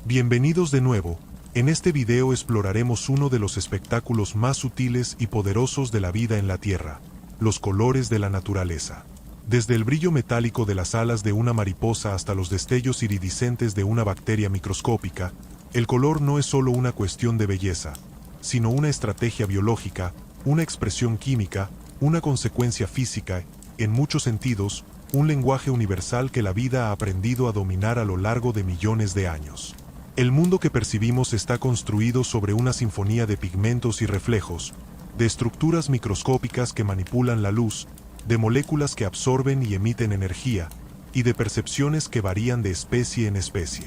Bienvenidos de nuevo. En este video exploraremos uno de los espectáculos más sutiles y poderosos de la vida en la Tierra, los colores de la naturaleza. Desde el brillo metálico de las alas de una mariposa hasta los destellos iridiscentes de una bacteria microscópica, el color no es solo una cuestión de belleza, sino una estrategia biológica, una expresión química, una consecuencia física, en muchos sentidos, un lenguaje universal que la vida ha aprendido a dominar a lo largo de millones de años. El mundo que percibimos está construido sobre una sinfonía de pigmentos y reflejos, de estructuras microscópicas que manipulan la luz, de moléculas que absorben y emiten energía, y de percepciones que varían de especie en especie.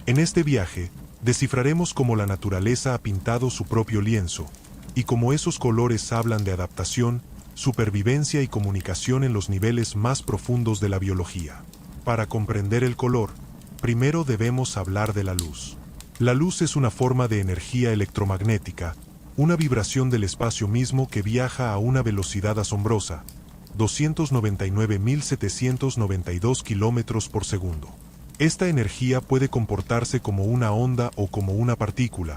En este viaje, descifraremos cómo la naturaleza ha pintado su propio lienzo, y cómo esos colores hablan de adaptación, supervivencia y comunicación en los niveles más profundos de la biología. Para comprender el color, primero debemos hablar de la luz. La luz es una forma de energía electromagnética, una vibración del espacio mismo que viaja a una velocidad asombrosa, 299.792 kilómetros por segundo. Esta energía puede comportarse como una onda o como una partícula,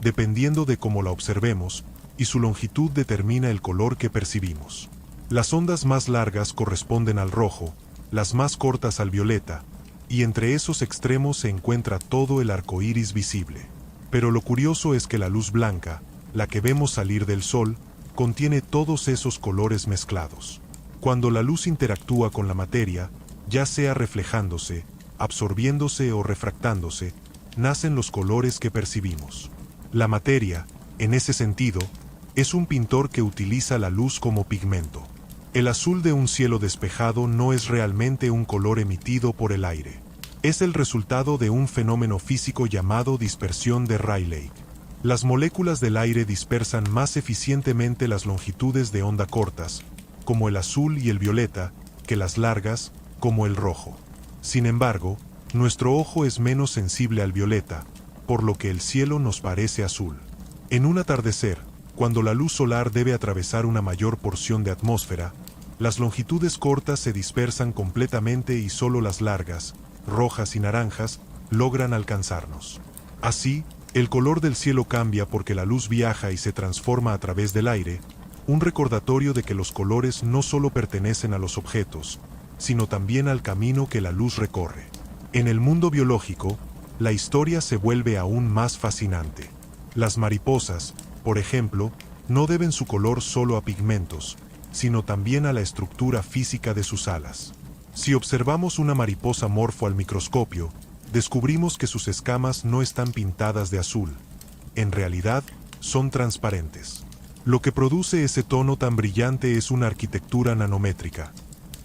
dependiendo de cómo la observemos, y su longitud determina el color que percibimos. Las ondas más largas corresponden al rojo, las más cortas al violeta, y entre esos extremos se encuentra todo el arco iris visible. Pero lo curioso es que la luz blanca, la que vemos salir del sol, contiene todos esos colores mezclados. Cuando la luz interactúa con la materia, ya sea reflejándose, absorbiéndose o refractándose, nacen los colores que percibimos. La materia, en ese sentido, es un pintor que utiliza la luz como pigmento. El azul de un cielo despejado no es realmente un color emitido por el aire. Es el resultado de un fenómeno físico llamado dispersión de Rayleigh. Las moléculas del aire dispersan más eficientemente las longitudes de onda cortas, como el azul y el violeta, que las largas, como el rojo. Sin embargo, nuestro ojo es menos sensible al violeta, por lo que el cielo nos parece azul. En un atardecer, cuando la luz solar debe atravesar una mayor porción de atmósfera, las longitudes cortas se dispersan completamente y solo las largas, rojas y naranjas, logran alcanzarnos. Así, el color del cielo cambia porque la luz viaja y se transforma a través del aire, un recordatorio de que los colores no solo pertenecen a los objetos, sino también al camino que la luz recorre. En el mundo biológico, la historia se vuelve aún más fascinante. Las mariposas, por ejemplo, no deben su color solo a pigmentos, sino también a la estructura física de sus alas. Si observamos una mariposa morfo al microscopio, descubrimos que sus escamas no están pintadas de azul. En realidad, son transparentes. Lo que produce ese tono tan brillante es una arquitectura nanométrica.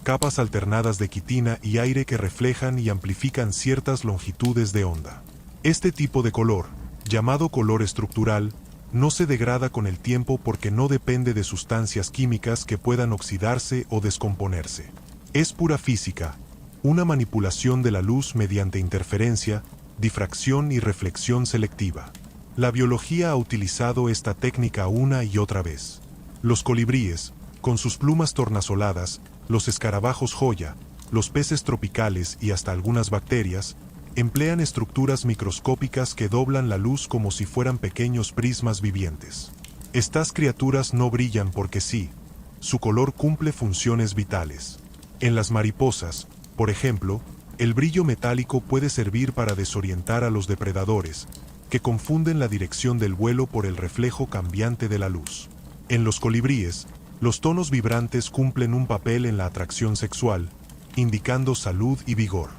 Capas alternadas de quitina y aire que reflejan y amplifican ciertas longitudes de onda. Este tipo de color, llamado color estructural, no se degrada con el tiempo porque no depende de sustancias químicas que puedan oxidarse o descomponerse. Es pura física, una manipulación de la luz mediante interferencia, difracción y reflexión selectiva. La biología ha utilizado esta técnica una y otra vez. Los colibríes, con sus plumas tornasoladas, los escarabajos joya, los peces tropicales y hasta algunas bacterias, emplean estructuras microscópicas que doblan la luz como si fueran pequeños prismas vivientes. Estas criaturas no brillan porque sí, su color cumple funciones vitales. En las mariposas, por ejemplo, el brillo metálico puede servir para desorientar a los depredadores, que confunden la dirección del vuelo por el reflejo cambiante de la luz. En los colibríes, los tonos vibrantes cumplen un papel en la atracción sexual, indicando salud y vigor.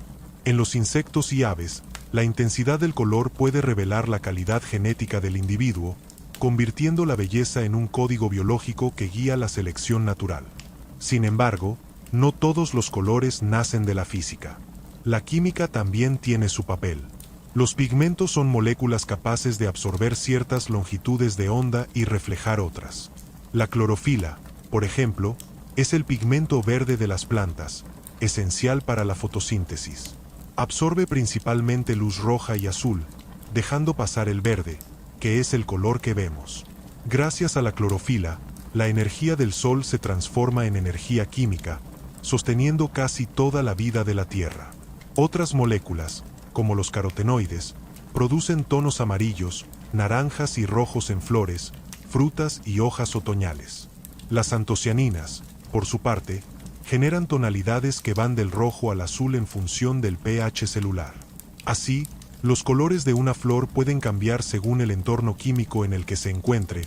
En los insectos y aves, la intensidad del color puede revelar la calidad genética del individuo, convirtiendo la belleza en un código biológico que guía la selección natural. Sin embargo, no todos los colores nacen de la física. La química también tiene su papel. Los pigmentos son moléculas capaces de absorber ciertas longitudes de onda y reflejar otras. La clorofila, por ejemplo, es el pigmento verde de las plantas, esencial para la fotosíntesis. Absorbe principalmente luz roja y azul, dejando pasar el verde, que es el color que vemos. Gracias a la clorofila, la energía del sol se transforma en energía química, sosteniendo casi toda la vida de la Tierra. Otras moléculas, como los carotenoides, producen tonos amarillos, naranjas y rojos en flores, frutas y hojas otoñales. Las antocianinas, por su parte, generan tonalidades que van del rojo al azul en función del pH celular. Así, los colores de una flor pueden cambiar según el entorno químico en el que se encuentre,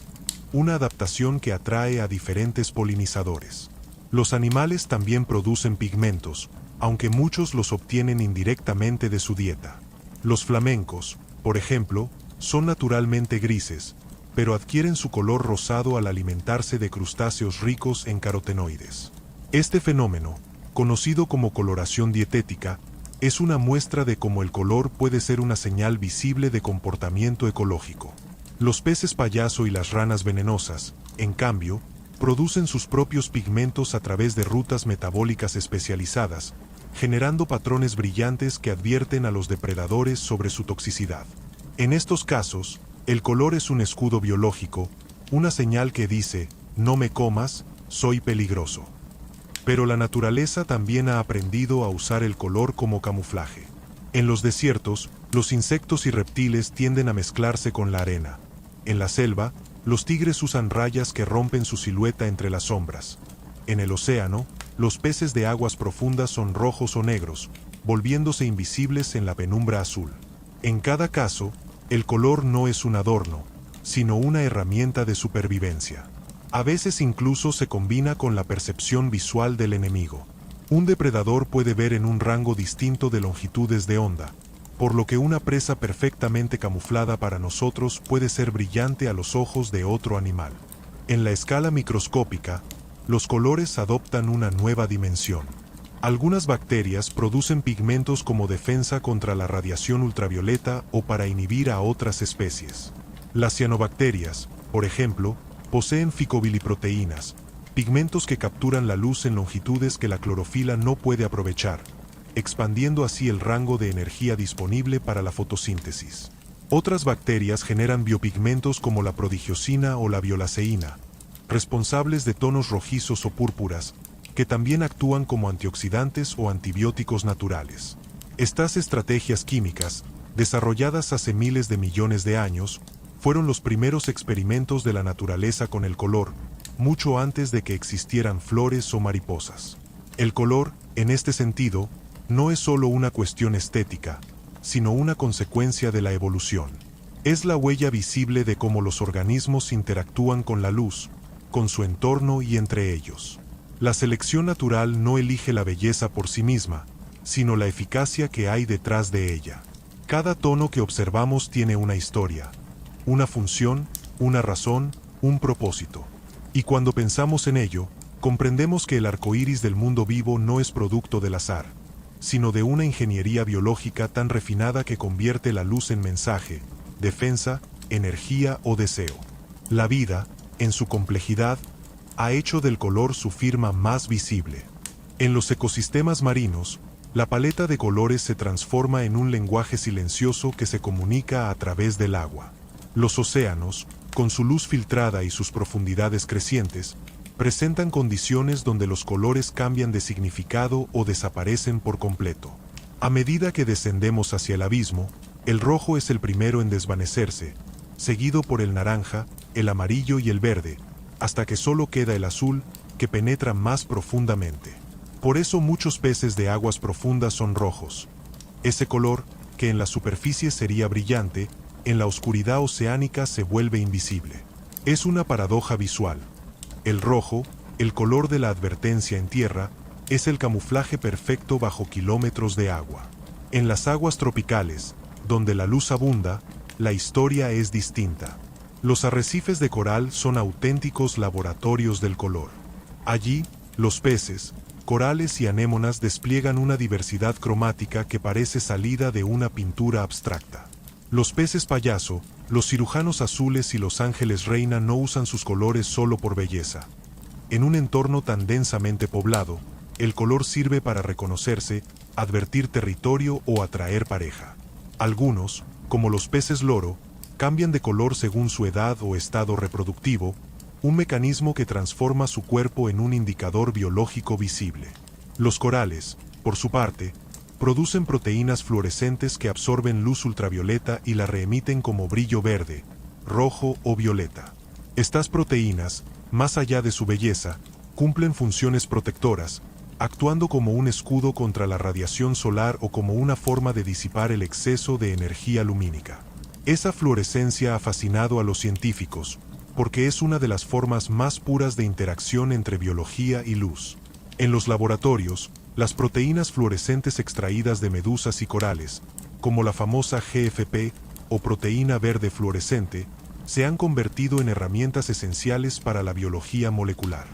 una adaptación que atrae a diferentes polinizadores. Los animales también producen pigmentos, aunque muchos los obtienen indirectamente de su dieta. Los flamencos, por ejemplo, son naturalmente grises, pero adquieren su color rosado al alimentarse de crustáceos ricos en carotenoides. Este fenómeno, conocido como coloración dietética, es una muestra de cómo el color puede ser una señal visible de comportamiento ecológico. Los peces payaso y las ranas venenosas, en cambio, producen sus propios pigmentos a través de rutas metabólicas especializadas, generando patrones brillantes que advierten a los depredadores sobre su toxicidad. En estos casos, el color es un escudo biológico, una señal que dice, no me comas, soy peligroso. Pero la naturaleza también ha aprendido a usar el color como camuflaje. En los desiertos, los insectos y reptiles tienden a mezclarse con la arena. En la selva, los tigres usan rayas que rompen su silueta entre las sombras. En el océano, los peces de aguas profundas son rojos o negros, volviéndose invisibles en la penumbra azul. En cada caso, el color no es un adorno, sino una herramienta de supervivencia. A veces incluso se combina con la percepción visual del enemigo. Un depredador puede ver en un rango distinto de longitudes de onda, por lo que una presa perfectamente camuflada para nosotros puede ser brillante a los ojos de otro animal. En la escala microscópica, los colores adoptan una nueva dimensión. Algunas bacterias producen pigmentos como defensa contra la radiación ultravioleta o para inhibir a otras especies. Las cianobacterias, por ejemplo, poseen ficobiliproteínas, pigmentos que capturan la luz en longitudes que la clorofila no puede aprovechar, expandiendo así el rango de energía disponible para la fotosíntesis. Otras bacterias generan biopigmentos como la prodigiosina o la violaceína, responsables de tonos rojizos o púrpuras, que también actúan como antioxidantes o antibióticos naturales. Estas estrategias químicas, desarrolladas hace miles de millones de años, fueron los primeros experimentos de la naturaleza con el color, mucho antes de que existieran flores o mariposas. El color, en este sentido, no es solo una cuestión estética, sino una consecuencia de la evolución. Es la huella visible de cómo los organismos interactúan con la luz, con su entorno y entre ellos. La selección natural no elige la belleza por sí misma, sino la eficacia que hay detrás de ella. Cada tono que observamos tiene una historia, una función, una razón, un propósito. Y cuando pensamos en ello, comprendemos que el arco iris del mundo vivo no es producto del azar, sino de una ingeniería biológica tan refinada que convierte la luz en mensaje, defensa, energía o deseo. La vida, en su complejidad, ha hecho del color su firma más visible. En los ecosistemas marinos, la paleta de colores se transforma en un lenguaje silencioso que se comunica a través del agua. Los océanos, con su luz filtrada y sus profundidades crecientes, presentan condiciones donde los colores cambian de significado o desaparecen por completo. A medida que descendemos hacia el abismo, el rojo es el primero en desvanecerse, seguido por el naranja, el amarillo y el verde, hasta que solo queda el azul, que penetra más profundamente. Por eso muchos peces de aguas profundas son rojos. Ese color, que en la superficie sería brillante, en la oscuridad oceánica se vuelve invisible. Es una paradoja visual. El rojo, el color de la advertencia en tierra, es el camuflaje perfecto bajo kilómetros de agua. En las aguas tropicales, donde la luz abunda, la historia es distinta. Los arrecifes de coral son auténticos laboratorios del color. Allí, los peces, corales y anémonas despliegan una diversidad cromática que parece salida de una pintura abstracta. Los peces payaso, los cirujanos azules y los ángeles reina no usan sus colores solo por belleza. En un entorno tan densamente poblado, el color sirve para reconocerse, advertir territorio o atraer pareja. Algunos, como los peces loro, cambian de color según su edad o estado reproductivo, un mecanismo que transforma su cuerpo en un indicador biológico visible. Los corales, por su parte, producen proteínas fluorescentes que absorben luz ultravioleta y la reemiten como brillo verde, rojo o violeta. Estas proteínas, más allá de su belleza, cumplen funciones protectoras, actuando como un escudo contra la radiación solar o como una forma de disipar el exceso de energía lumínica. Esa fluorescencia ha fascinado a los científicos, porque es una de las formas más puras de interacción entre biología y luz. En los laboratorios, las proteínas fluorescentes extraídas de medusas y corales, como la famosa GFP o proteína verde fluorescente, se han convertido en herramientas esenciales para la biología molecular.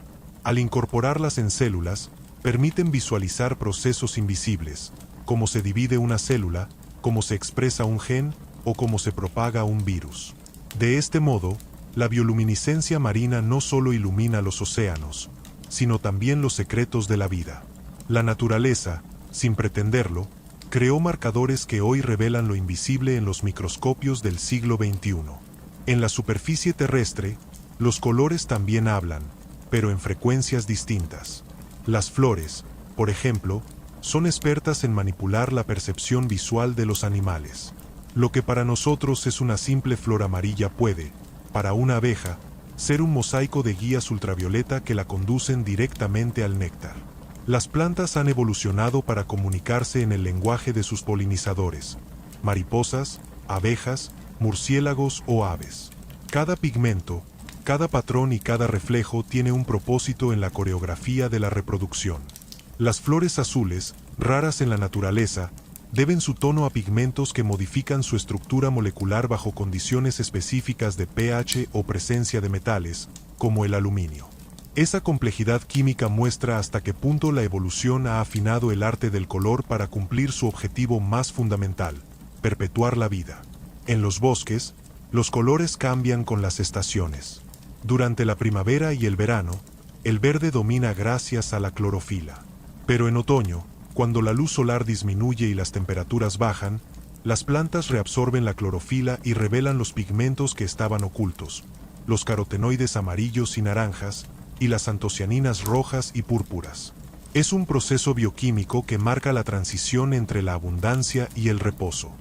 Al incorporarlas en células, permiten visualizar procesos invisibles, cómo se divide una célula, cómo se expresa un gen o cómo se propaga un virus. De este modo, la bioluminiscencia marina no solo ilumina los océanos, sino también los secretos de la vida. La naturaleza, sin pretenderlo, creó marcadores que hoy revelan lo invisible en los microscopios del siglo XXI. En la superficie terrestre, los colores también hablan, pero en frecuencias distintas. Las flores, por ejemplo, son expertas en manipular la percepción visual de los animales. Lo que para nosotros es una simple flor amarilla puede, para una abeja, ser un mosaico de guías ultravioleta que la conducen directamente al néctar. Las plantas han evolucionado para comunicarse en el lenguaje de sus polinizadores, mariposas, abejas, murciélagos o aves. Cada pigmento, cada patrón y cada reflejo tiene un propósito en la coreografía de la reproducción. Las flores azules, raras en la naturaleza, deben su tono a pigmentos que modifican su estructura molecular bajo condiciones específicas de pH o presencia de metales, como el aluminio. Esa complejidad química muestra hasta qué punto la evolución ha afinado el arte del color para cumplir su objetivo más fundamental, perpetuar la vida. En los bosques, los colores cambian con las estaciones. Durante la primavera y el verano, el verde domina gracias a la clorofila. Pero en otoño, cuando la luz solar disminuye y las temperaturas bajan, las plantas reabsorben la clorofila y revelan los pigmentos que estaban ocultos, los carotenoides amarillos y naranjas, y las antocianinas rojas y púrpuras. Es un proceso bioquímico que marca la transición entre la abundancia y el reposo.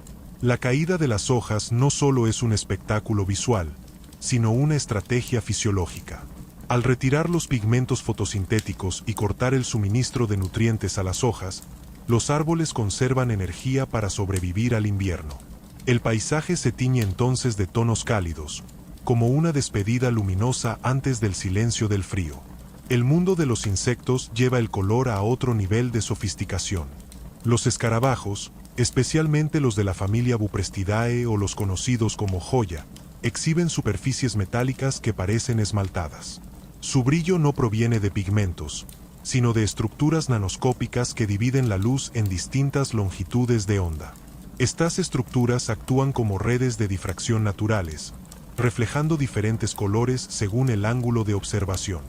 La caída de las hojas no solo es un espectáculo visual, sino una estrategia fisiológica. Al retirar los pigmentos fotosintéticos y cortar el suministro de nutrientes a las hojas, los árboles conservan energía para sobrevivir al invierno. El paisaje se tiñe entonces de tonos cálidos, como una despedida luminosa antes del silencio del frío. El mundo de los insectos lleva el color a otro nivel de sofisticación. Los escarabajos, especialmente los de la familia Buprestidae o los conocidos como joya, exhiben superficies metálicas que parecen esmaltadas. Su brillo no proviene de pigmentos, sino de estructuras nanoscópicas que dividen la luz en distintas longitudes de onda. Estas estructuras actúan como redes de difracción naturales, reflejando diferentes colores según el ángulo de observación.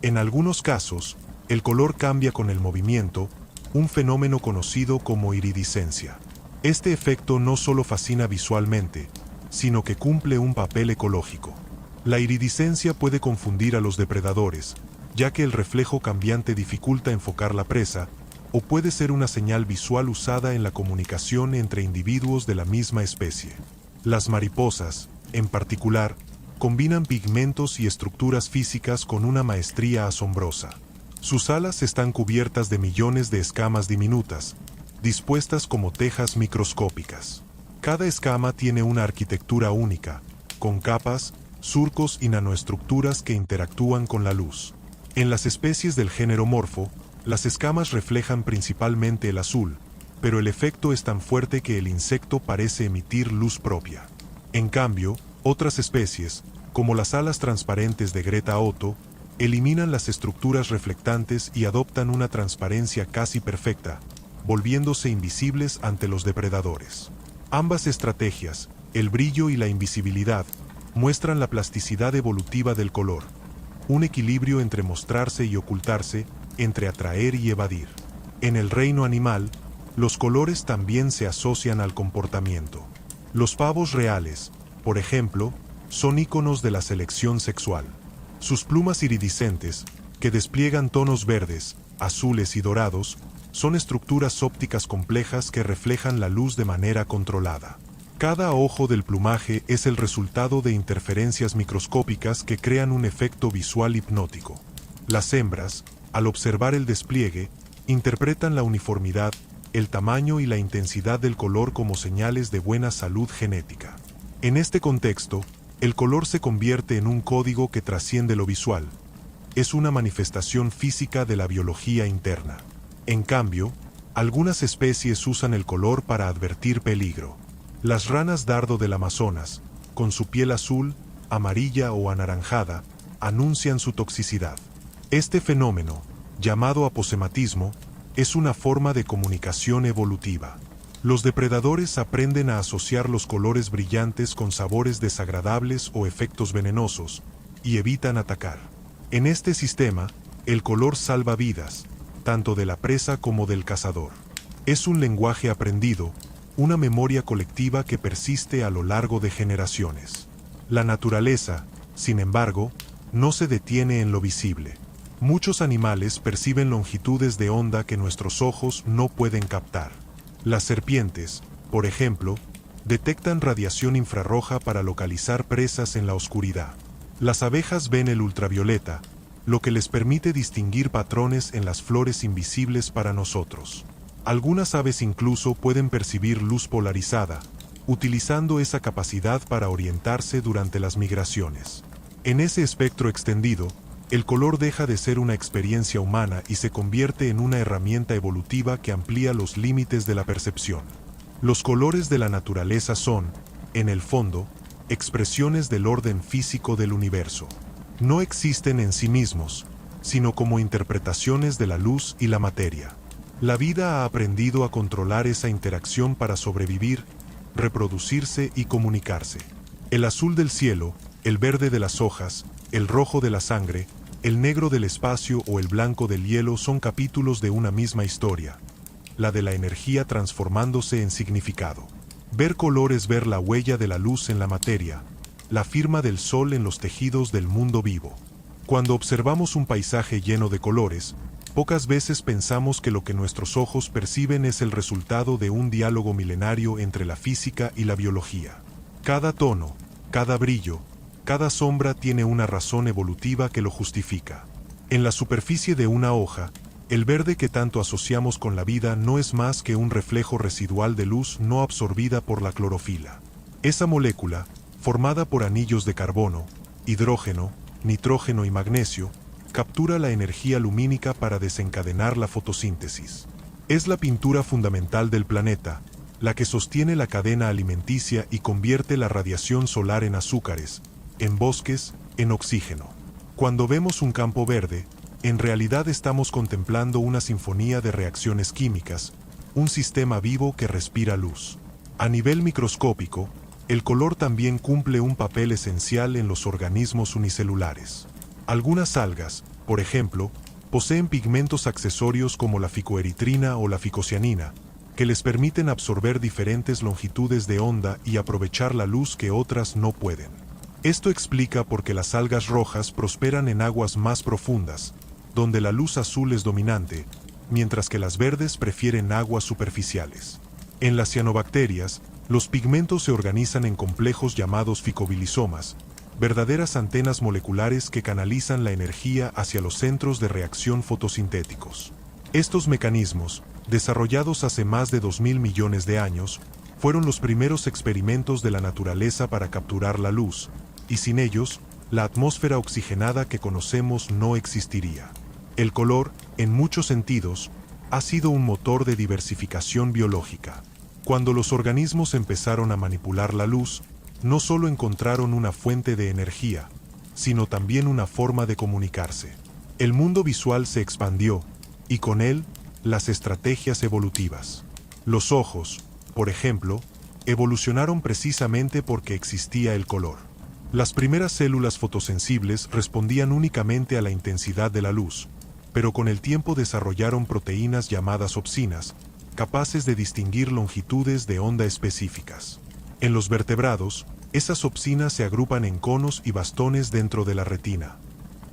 En algunos casos, el color cambia con el movimiento, un fenómeno conocido como iridiscencia. Este efecto no solo fascina visualmente, sino que cumple un papel ecológico. La iridiscencia puede confundir a los depredadores, ya que el reflejo cambiante dificulta enfocar la presa, o puede ser una señal visual usada en la comunicación entre individuos de la misma especie. Las mariposas, en particular, combinan pigmentos y estructuras físicas con una maestría asombrosa. Sus alas están cubiertas de millones de escamas diminutas, dispuestas como tejas microscópicas. Cada escama tiene una arquitectura única, con capas, surcos y nanoestructuras que interactúan con la luz. En las especies del género Morpho, las escamas reflejan principalmente el azul, pero el efecto es tan fuerte que el insecto parece emitir luz propia. En cambio, otras especies, como las alas transparentes de Greta Otto, eliminan las estructuras reflectantes y adoptan una transparencia casi perfecta, volviéndose invisibles ante los depredadores. Ambas estrategias, el brillo y la invisibilidad, muestran la plasticidad evolutiva del color, un equilibrio entre mostrarse y ocultarse, entre atraer y evadir. En el reino animal, los colores también se asocian al comportamiento. Los pavos reales, por ejemplo, son íconos de la selección sexual. Sus plumas iridiscentes, que despliegan tonos verdes, azules y dorados, Son estructuras ópticas complejas que reflejan la luz de manera controlada. Cada ojo del plumaje es el resultado de interferencias microscópicas que crean un efecto visual hipnótico. Las hembras, al observar el despliegue, interpretan la uniformidad, el tamaño y la intensidad del color como señales de buena salud genética. En este contexto, el color se convierte en un código que trasciende lo visual. Es una manifestación física de la biología interna. En cambio, algunas especies usan el color para advertir peligro. Las ranas dardo del Amazonas, con su piel azul, amarilla o anaranjada, anuncian su toxicidad. Este fenómeno, llamado aposematismo, es una forma de comunicación evolutiva. Los depredadores aprenden a asociar los colores brillantes con sabores desagradables o efectos venenosos, y evitan atacar. En este sistema, el color salva vidas, tanto de la presa como del cazador. Es un lenguaje aprendido, una memoria colectiva que persiste a lo largo de generaciones. La naturaleza, sin embargo, no se detiene en lo visible. Muchos animales perciben longitudes de onda que nuestros ojos no pueden captar. Las serpientes, por ejemplo, detectan radiación infrarroja para localizar presas en la oscuridad. Las abejas ven el ultravioleta, lo que les permite distinguir patrones en las flores invisibles para nosotros. Algunas aves incluso pueden percibir luz polarizada, utilizando esa capacidad para orientarse durante las migraciones. En ese espectro extendido, el color deja de ser una experiencia humana y se convierte en una herramienta evolutiva que amplía los límites de la percepción. Los colores de la naturaleza son, en el fondo, expresiones del orden físico del universo. No existen en sí mismos, sino como interpretaciones de la luz y la materia. La vida ha aprendido a controlar esa interacción para sobrevivir, reproducirse y comunicarse. El azul del cielo, el verde de las hojas, el rojo de la sangre, el negro del espacio o el blanco del hielo son capítulos de una misma historia, la de la energía transformándose en significado. Ver color es ver la huella de la luz en la materia, la firma del sol en los tejidos del mundo vivo. Cuando observamos un paisaje lleno de colores, pocas veces pensamos que lo que nuestros ojos perciben es el resultado de un diálogo milenario entre la física y la biología. Cada tono, cada brillo, cada sombra tiene una razón evolutiva que lo justifica. En la superficie de una hoja, el verde que tanto asociamos con la vida no es más que un reflejo residual de luz no absorbida por la clorofila. Esa molécula, formada por anillos de carbono, hidrógeno, nitrógeno y magnesio, captura la energía lumínica para desencadenar la fotosíntesis. Es la pintura fundamental del planeta, la que sostiene la cadena alimenticia y convierte la radiación solar en azúcares, en bosques, en oxígeno. Cuando vemos un campo verde, en realidad estamos contemplando una sinfonía de reacciones químicas, un sistema vivo que respira luz. A nivel microscópico, el color también cumple un papel esencial en los organismos unicelulares. Algunas algas, por ejemplo, poseen pigmentos accesorios como la ficoeritrina o la ficocianina, que les permiten absorber diferentes longitudes de onda y aprovechar la luz que otras no pueden. Esto explica por qué las algas rojas prosperan en aguas más profundas, donde la luz azul es dominante, mientras que las verdes prefieren aguas superficiales. En las cianobacterias, los pigmentos se organizan en complejos llamados ficobilisomas, verdaderas antenas moleculares que canalizan la energía hacia los centros de reacción fotosintéticos. Estos mecanismos, desarrollados hace más de 2000 millones de años, fueron los primeros experimentos de la naturaleza para capturar la luz, y sin ellos, la atmósfera oxigenada que conocemos no existiría. El color, en muchos sentidos, ha sido un motor de diversificación biológica. Cuando los organismos empezaron a manipular la luz, no solo encontraron una fuente de energía, sino también una forma de comunicarse. El mundo visual se expandió, y con él, las estrategias evolutivas. Los ojos, por ejemplo, evolucionaron precisamente porque existía el color. Las primeras células fotosensibles respondían únicamente a la intensidad de la luz, pero con el tiempo desarrollaron proteínas llamadas opsinas, capaces de distinguir longitudes de onda específicas. En los vertebrados, esas opsinas se agrupan en conos y bastones dentro de la retina.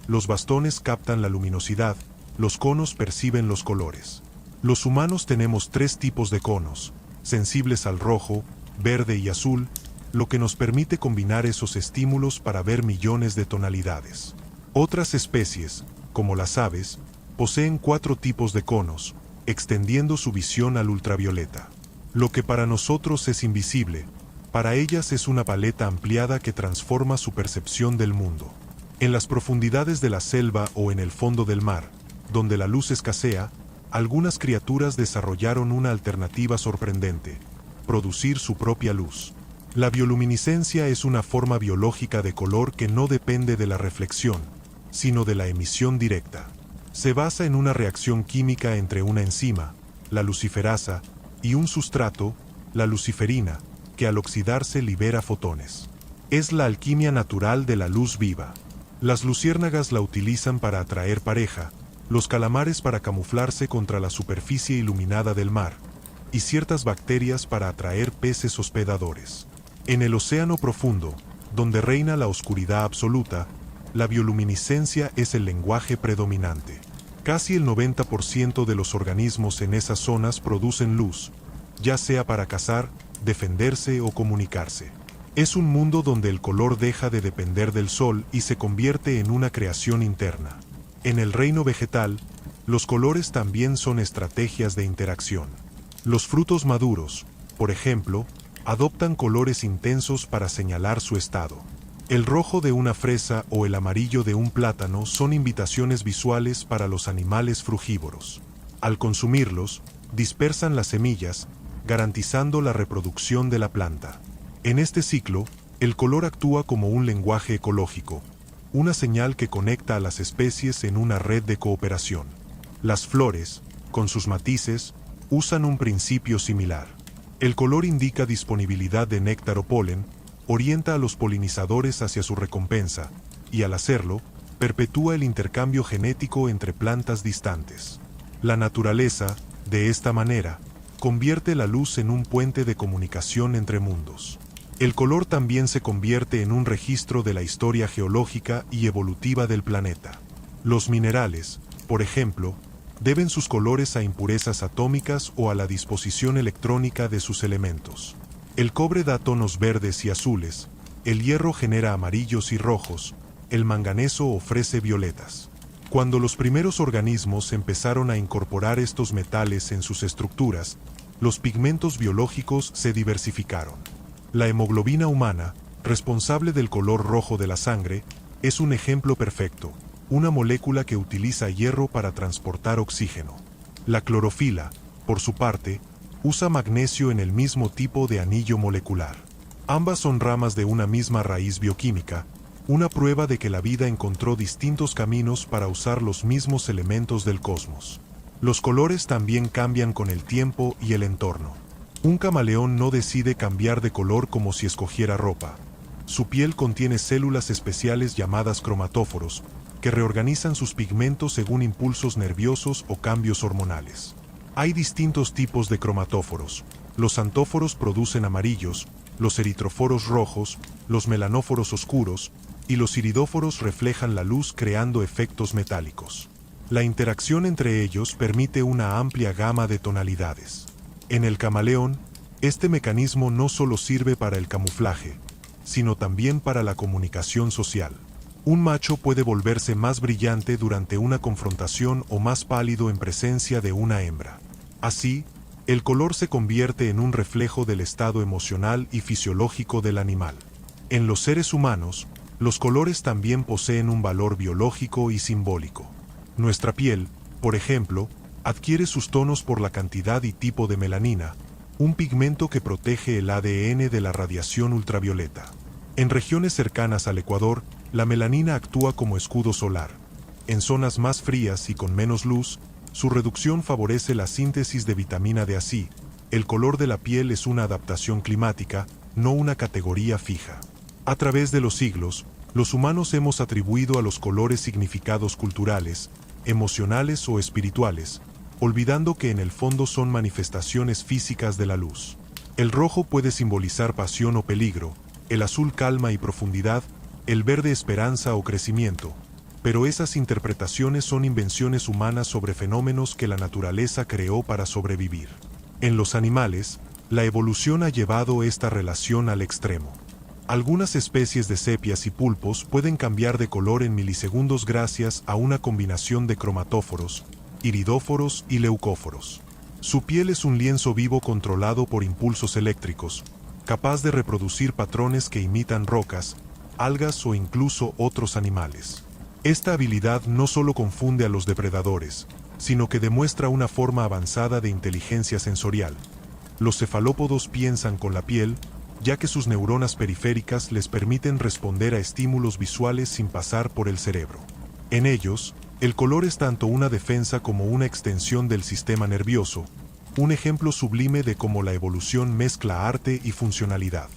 Los bastones captan la luminosidad, los conos perciben los colores. Los humanos tenemos 3 tipos de conos, sensibles al rojo, verde y azul, lo que nos permite combinar esos estímulos para ver millones de tonalidades. Otras especies, como las aves, poseen 4 tipos de conos, extendiendo su visión al ultravioleta. Lo que para nosotros es invisible, para ellas es una paleta ampliada que transforma su percepción del mundo. En las profundidades de la selva o en el fondo del mar, donde la luz escasea, algunas criaturas desarrollaron una alternativa sorprendente: producir su propia luz. La bioluminiscencia es una forma biológica de color que no depende de la reflexión, sino de la emisión directa. Se basa en una reacción química entre una enzima, la luciferasa, y un sustrato, la luciferina, que al oxidarse libera fotones. Es la alquimia natural de la luz viva. Las luciérnagas la utilizan para atraer pareja, los calamares para camuflarse contra la superficie iluminada del mar, y ciertas bacterias para atraer peces hospedadores. En el océano profundo, donde reina la oscuridad absoluta, la bioluminiscencia es el lenguaje predominante. Casi el 90% de los organismos en esas zonas producen luz, ya sea para cazar, defenderse o comunicarse. Es un mundo donde el color deja de depender del sol y se convierte en una creación interna. En el reino vegetal, los colores también son estrategias de interacción. Los frutos maduros, por ejemplo, adoptan colores intensos para señalar su estado. El rojo de una fresa o el amarillo de un plátano son invitaciones visuales para los animales frugívoros. Al consumirlos, dispersan las semillas, garantizando la reproducción de la planta. En este ciclo, el color actúa como un lenguaje ecológico, una señal que conecta a las especies en una red de cooperación. Las flores, con sus matices, usan un principio similar. El color indica disponibilidad de néctar o polen, orienta a los polinizadores hacia su recompensa, y al hacerlo, perpetúa el intercambio genético entre plantas distantes. La naturaleza, de esta manera, convierte la luz en un puente de comunicación entre mundos. El color también se convierte en un registro de la historia geológica y evolutiva del planeta. Los minerales, por ejemplo, deben sus colores a impurezas atómicas o a la disposición electrónica de sus elementos. El cobre da tonos verdes y azules, el hierro genera amarillos y rojos, el manganeso ofrece violetas. Cuando los primeros organismos empezaron a incorporar estos metales en sus estructuras, los pigmentos biológicos se diversificaron. La hemoglobina humana, responsable del color rojo de la sangre, es un ejemplo perfecto, una molécula que utiliza hierro para transportar oxígeno. La clorofila, por su parte, usa magnesio en el mismo tipo de anillo molecular. Ambas son ramas de una misma raíz bioquímica, una prueba de que la vida encontró distintos caminos para usar los mismos elementos del cosmos. Los colores también cambian con el tiempo y el entorno. Un camaleón no decide cambiar de color como si escogiera ropa. Su piel contiene células especiales llamadas cromatóforos, que reorganizan sus pigmentos según impulsos nerviosos o cambios hormonales. Hay distintos tipos de cromatóforos. Los xantóforos producen amarillos, los eritróforos rojos, los melanóforos oscuros, y los iridóforos reflejan la luz creando efectos metálicos. La interacción entre ellos permite una amplia gama de tonalidades. En el camaleón, este mecanismo no solo sirve para el camuflaje, sino también para la comunicación social. Un macho puede volverse más brillante durante una confrontación o más pálido en presencia de una hembra. Así, el color se convierte en un reflejo del estado emocional y fisiológico del animal. En los seres humanos, los colores también poseen un valor biológico y simbólico. Nuestra piel, por ejemplo, adquiere sus tonos por la cantidad y tipo de melanina, un pigmento que protege el ADN de la radiación ultravioleta. En regiones cercanas al Ecuador, la melanina actúa como escudo solar. En zonas más frías y con menos luz, su reducción favorece la síntesis de vitamina D. Así, el color de la piel es una adaptación climática, no una categoría fija. A través de los siglos, los humanos hemos atribuido a los colores significados culturales, emocionales o espirituales, olvidando que en el fondo son manifestaciones físicas de la luz. El rojo puede simbolizar pasión o peligro, el azul calma y profundidad, el verde esperanza o crecimiento, pero esas interpretaciones son invenciones humanas sobre fenómenos que la naturaleza creó para sobrevivir. En los animales, la evolución ha llevado esta relación al extremo. Algunas especies de sepias y pulpos pueden cambiar de color en milisegundos gracias a una combinación de cromatóforos, iridóforos y leucóforos. Su piel es un lienzo vivo controlado por impulsos eléctricos, capaz de reproducir patrones que imitan rocas, algas o incluso otros animales. Esta habilidad no solo confunde a los depredadores, sino que demuestra una forma avanzada de inteligencia sensorial. Los cefalópodos piensan con la piel, ya que sus neuronas periféricas les permiten responder a estímulos visuales sin pasar por el cerebro. En ellos, el color es tanto una defensa como una extensión del sistema nervioso, un ejemplo sublime de cómo la evolución mezcla arte y funcionalidad.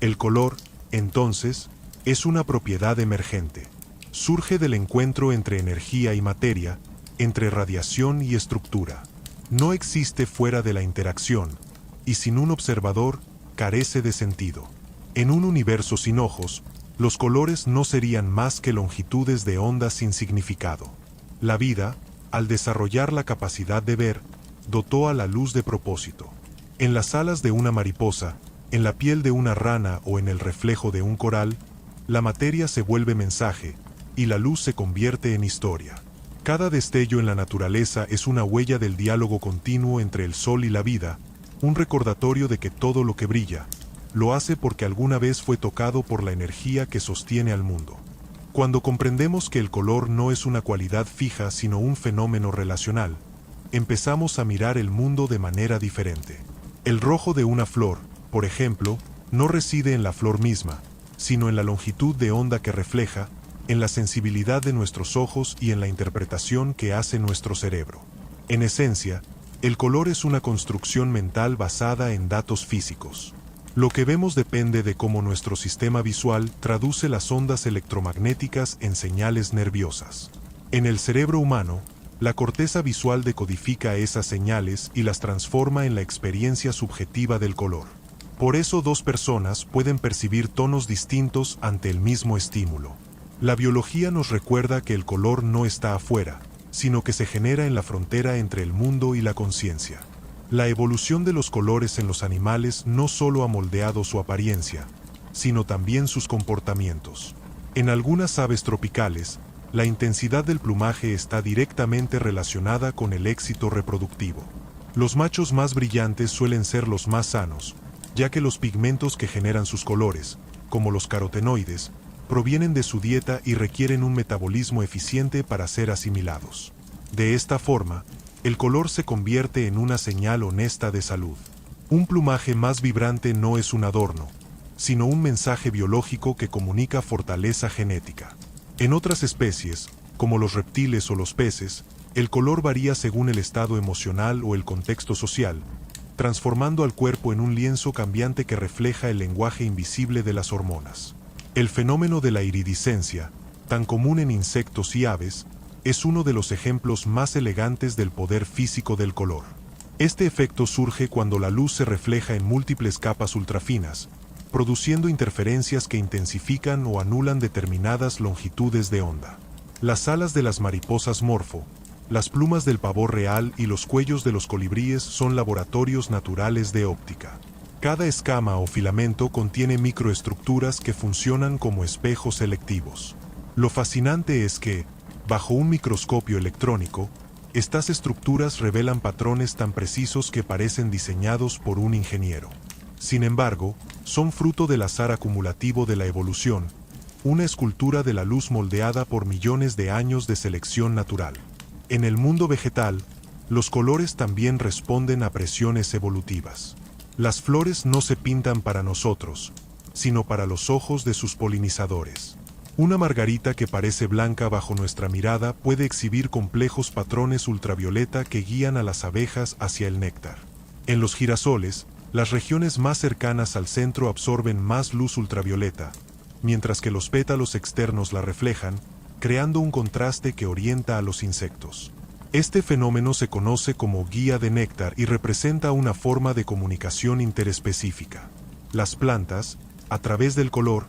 El color, entonces, es una propiedad emergente. Surge del encuentro entre energía y materia, entre radiación y estructura. No existe fuera de la interacción, y sin un observador, carece de sentido. En un universo sin ojos, los colores no serían más que longitudes de onda sin significado. La vida, al desarrollar la capacidad de ver, dotó a la luz de propósito. En las alas de una mariposa, en la piel de una rana o en el reflejo de un coral, la materia se vuelve mensaje, y la luz se convierte en historia. Cada destello en la naturaleza es una huella del diálogo continuo entre el sol y la vida, un recordatorio de que todo lo que brilla, lo hace porque alguna vez fue tocado por la energía que sostiene al mundo. Cuando comprendemos que el color no es una cualidad fija sino un fenómeno relacional, empezamos a mirar el mundo de manera diferente. El rojo de una flor, por ejemplo, no reside en la flor misma, sino en la longitud de onda que refleja, en la sensibilidad de nuestros ojos y en la interpretación que hace nuestro cerebro. En esencia, el color es una construcción mental basada en datos físicos. Lo que vemos depende de cómo nuestro sistema visual traduce las ondas electromagnéticas en señales nerviosas. En el cerebro humano, la corteza visual decodifica esas señales y las transforma en la experiencia subjetiva del color. Por eso dos personas pueden percibir tonos distintos ante el mismo estímulo. La biología nos recuerda que el color no está afuera, sino que se genera en la frontera entre el mundo y la conciencia. La evolución de los colores en los animales no solo ha moldeado su apariencia, sino también sus comportamientos. En algunas aves tropicales, la intensidad del plumaje está directamente relacionada con el éxito reproductivo. Los machos más brillantes suelen ser los más sanos, ya que los pigmentos que generan sus colores, como los carotenoides, provienen de su dieta y requieren un metabolismo eficiente para ser asimilados. De esta forma, el color se convierte en una señal honesta de salud. Un plumaje más vibrante no es un adorno, sino un mensaje biológico que comunica fortaleza genética. En otras especies, como los reptiles o los peces, el color varía según el estado emocional o el contexto social, transformando al cuerpo en un lienzo cambiante que refleja el lenguaje invisible de las hormonas. El fenómeno de la iridiscencia, tan común en insectos y aves, es uno de los ejemplos más elegantes del poder físico del color. Este efecto surge cuando la luz se refleja en múltiples capas ultrafinas, produciendo interferencias que intensifican o anulan determinadas longitudes de onda. Las alas de las mariposas morfo, las plumas del pavor real y los cuellos de los colibríes son laboratorios naturales de óptica. Cada escama o filamento contiene microestructuras que funcionan como espejos selectivos. Lo fascinante es que, bajo un microscopio electrónico, estas estructuras revelan patrones tan precisos que parecen diseñados por un ingeniero. Sin embargo, son fruto del azar acumulativo de la evolución, una escultura de la luz moldeada por millones de años de selección natural. En el mundo vegetal, los colores también responden a presiones evolutivas. Las flores no se pintan para nosotros, sino para los ojos de sus polinizadores. Una margarita que parece blanca bajo nuestra mirada puede exhibir complejos patrones ultravioleta que guían a las abejas hacia el néctar. En los girasoles, las regiones más cercanas al centro absorben más luz ultravioleta, mientras que los pétalos externos la reflejan, creando un contraste que orienta a los insectos. Este fenómeno se conoce como guía de néctar y representa una forma de comunicación interespecífica. Las plantas, a través del color,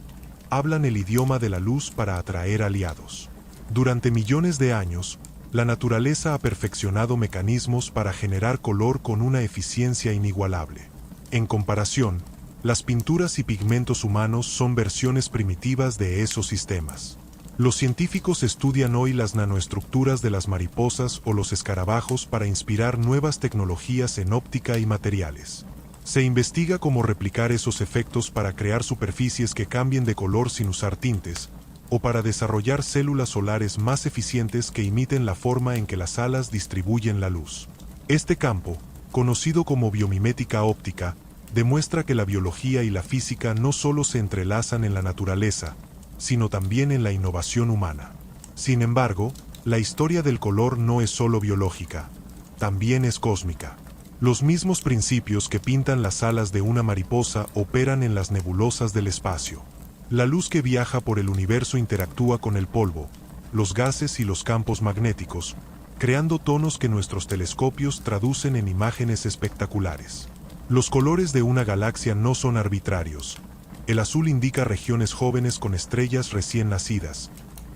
hablan el idioma de la luz para atraer aliados. Durante millones de años, la naturaleza ha perfeccionado mecanismos para generar color con una eficiencia inigualable. En comparación, las pinturas y pigmentos humanos son versiones primitivas de esos sistemas. Los científicos estudian hoy las nanoestructuras de las mariposas o los escarabajos para inspirar nuevas tecnologías en óptica y materiales. Se investiga cómo replicar esos efectos para crear superficies que cambien de color sin usar tintes, o para desarrollar células solares más eficientes que imiten la forma en que las alas distribuyen la luz. Este campo, conocido como biomimética óptica, demuestra que la biología y la física no solo se entrelazan en la naturaleza, sino también en la innovación humana. Sin embargo, la historia del color no es solo biológica, también es cósmica. Los mismos principios que pintan las alas de una mariposa operan en las nebulosas del espacio. La luz que viaja por el universo interactúa con el polvo, los gases y los campos magnéticos, creando tonos que nuestros telescopios traducen en imágenes espectaculares. Los colores de una galaxia no son arbitrarios. El azul indica regiones jóvenes con estrellas recién nacidas.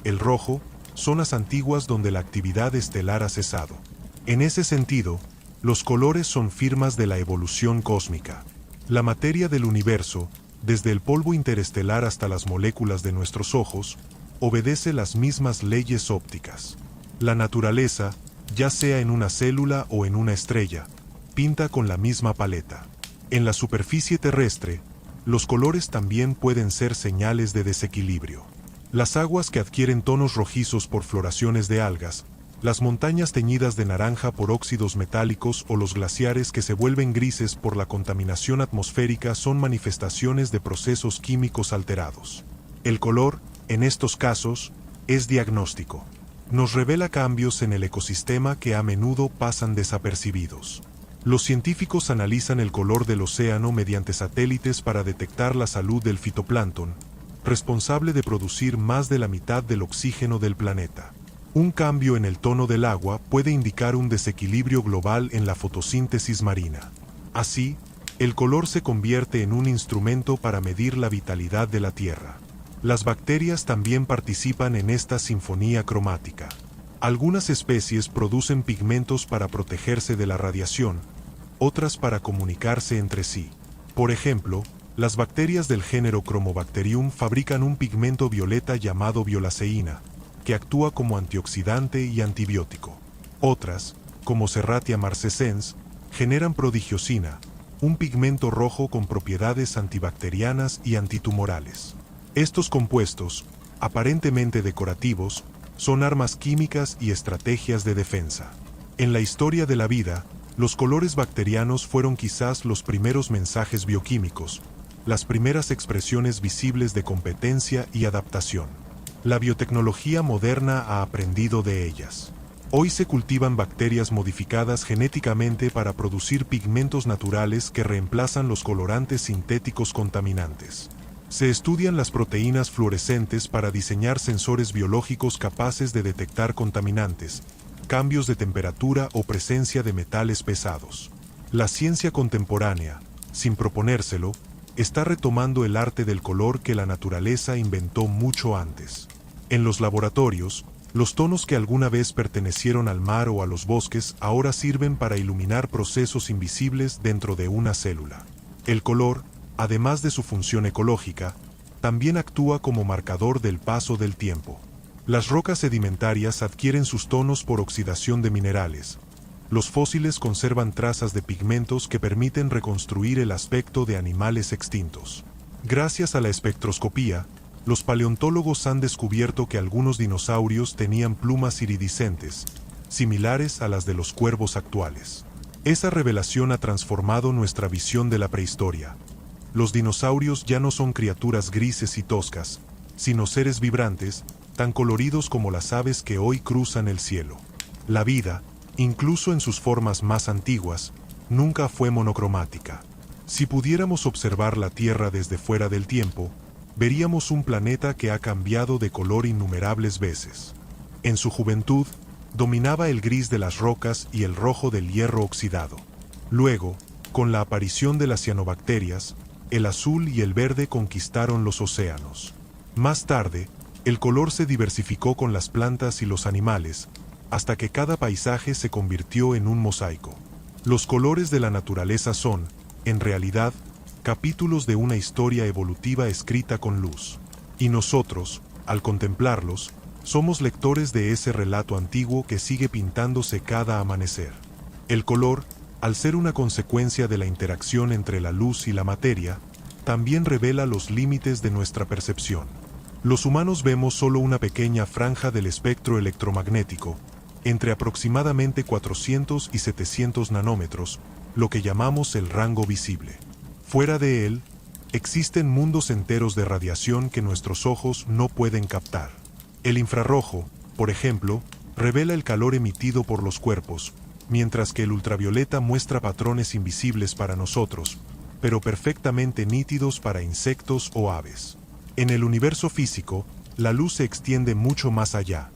El rojo, zonas antiguas donde la actividad estelar ha cesado. En ese sentido, los colores son firmas de la evolución cósmica. La materia del universo, desde el polvo interestelar hasta las moléculas de nuestros ojos, obedece las mismas leyes ópticas. La naturaleza, ya sea en una célula o en una estrella, pinta con la misma paleta. En la superficie terrestre, los colores también pueden ser señales de desequilibrio. Las aguas que adquieren tonos rojizos por floraciones de algas, las montañas teñidas de naranja por óxidos metálicos o los glaciares que se vuelven grises por la contaminación atmosférica son manifestaciones de procesos químicos alterados. El color, en estos casos, es diagnóstico. Nos revela cambios en el ecosistema que a menudo pasan desapercibidos. Los científicos analizan el color del océano mediante satélites para detectar la salud del fitoplancton, responsable de producir más de la mitad del oxígeno del planeta. Un cambio en el tono del agua puede indicar un desequilibrio global en la fotosíntesis marina. Así, el color se convierte en un instrumento para medir la vitalidad de la Tierra. Las bacterias también participan en esta sinfonía cromática. Algunas especies producen pigmentos para protegerse de la radiación, otras para comunicarse entre sí. Por ejemplo, las bacterias del género Chromobacterium fabrican un pigmento violeta llamado violaceína, que actúa como antioxidante y antibiótico. Otras, como Serratia marcescens, generan prodigiosina, un pigmento rojo con propiedades antibacterianas y antitumorales. Estos compuestos, aparentemente decorativos, son armas químicas y estrategias de defensa. En la historia de la vida, los colores bacterianos fueron quizás los primeros mensajes bioquímicos, las primeras expresiones visibles de competencia y adaptación. La biotecnología moderna ha aprendido de ellas. Hoy se cultivan bacterias modificadas genéticamente para producir pigmentos naturales que reemplazan los colorantes sintéticos contaminantes. Se estudian las proteínas fluorescentes para diseñar sensores biológicos capaces de detectar contaminantes, cambios de temperatura o presencia de metales pesados. La ciencia contemporánea, sin proponérselo, está retomando el arte del color que la naturaleza inventó mucho antes. En los laboratorios, los tonos que alguna vez pertenecieron al mar o a los bosques ahora sirven para iluminar procesos invisibles dentro de una célula. El color, además de su función ecológica, también actúa como marcador del paso del tiempo. Las rocas sedimentarias adquieren sus tonos por oxidación de minerales. Los fósiles conservan trazas de pigmentos que permiten reconstruir el aspecto de animales extintos. Gracias a la espectroscopía, los paleontólogos han descubierto que algunos dinosaurios tenían plumas iridiscentes, similares a las de los cuervos actuales. Esa revelación ha transformado nuestra visión de la prehistoria. Los dinosaurios ya no son criaturas grises y toscas, sino seres vibrantes, tan coloridos como las aves que hoy cruzan el cielo. La vida, incluso en sus formas más antiguas, nunca fue monocromática. Si pudiéramos observar la Tierra desde fuera del tiempo, veríamos un planeta que ha cambiado de color innumerables veces. En su juventud, dominaba el gris de las rocas y el rojo del hierro oxidado. Luego, con la aparición de las cianobacterias, el azul y el verde conquistaron los océanos. Más tarde, El color se diversificó con las plantas y los animales, hasta que cada paisaje se convirtió en un mosaico. Los colores de la naturaleza son, en realidad, capítulos de una historia evolutiva escrita con luz. Y nosotros, al contemplarlos, somos lectores de ese relato antiguo que sigue pintándose cada amanecer. El color, al ser una consecuencia de la interacción entre la luz y la materia, también revela los límites de nuestra percepción. Los humanos vemos solo una pequeña franja del espectro electromagnético, entre aproximadamente 400 y 700 nanómetros, lo que llamamos el rango visible. Fuera de él, existen mundos enteros de radiación que nuestros ojos no pueden captar. El infrarrojo, por ejemplo, revela el calor emitido por los cuerpos, mientras que el ultravioleta muestra patrones invisibles para nosotros, pero perfectamente nítidos para insectos o aves. En el universo físico, la luz se extiende mucho más allá.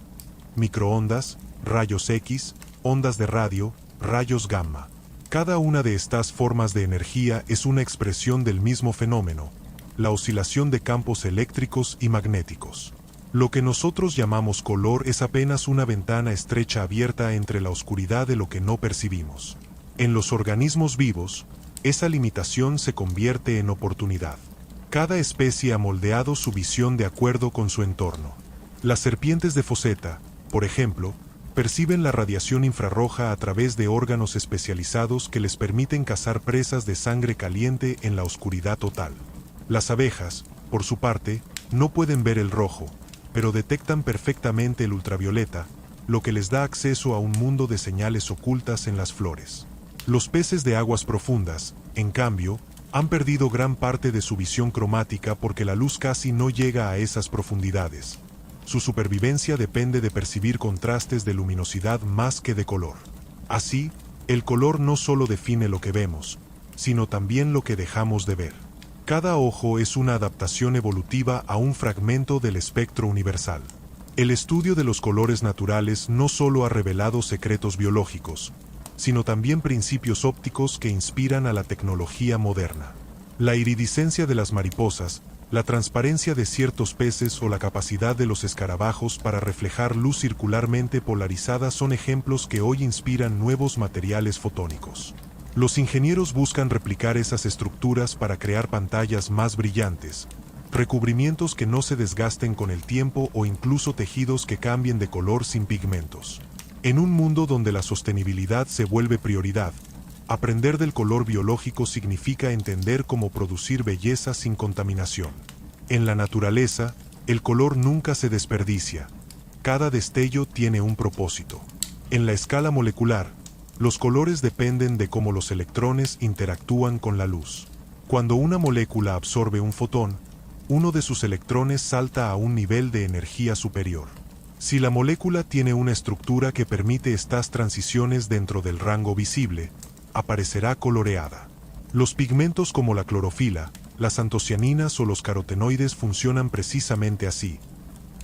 Microondas, rayos X, ondas de radio, rayos gamma. Cada una de estas formas de energía es una expresión del mismo fenómeno, la oscilación de campos eléctricos y magnéticos. Lo que nosotros llamamos color es apenas una ventana estrecha abierta entre la oscuridad de lo que no percibimos. En los organismos vivos, esa limitación se convierte en oportunidad. Cada especie ha moldeado su visión de acuerdo con su entorno. Las serpientes de Foceta, por ejemplo, perciben la radiación infrarroja a través de órganos especializados que les permiten cazar presas de sangre caliente en la oscuridad total. Las abejas, por su parte, no pueden ver el rojo, pero detectan perfectamente el ultravioleta, lo que les da acceso a un mundo de señales ocultas en las flores. Los peces de aguas profundas, en cambio, han perdido gran parte de su visión cromática porque la luz casi no llega a esas profundidades. Su supervivencia depende de percibir contrastes de luminosidad más que de color. Así, el color no solo define lo que vemos, sino también lo que dejamos de ver. Cada ojo es una adaptación evolutiva a un fragmento del espectro universal. El estudio de los colores naturales no solo ha revelado secretos biológicos, sino también principios ópticos que inspiran a la tecnología moderna. La iridiscencia de las mariposas, la transparencia de ciertos peces o la capacidad de los escarabajos para reflejar luz circularmente polarizada son ejemplos que hoy inspiran nuevos materiales fotónicos. Los ingenieros buscan replicar esas estructuras para crear pantallas más brillantes, recubrimientos que no se desgasten con el tiempo o incluso tejidos que cambien de color sin pigmentos. En un mundo donde la sostenibilidad se vuelve prioridad, aprender del color biológico significa entender cómo producir belleza sin contaminación. En la naturaleza, el color nunca se desperdicia. Cada destello tiene un propósito. En la escala molecular, los colores dependen de cómo los electrones interactúan con la luz. Cuando una molécula absorbe un fotón, uno de sus electrones salta a un nivel de energía superior. Si la molécula tiene una estructura que permite estas transiciones dentro del rango visible, aparecerá coloreada. Los pigmentos como la clorofila, las antocianinas o los carotenoides funcionan precisamente así.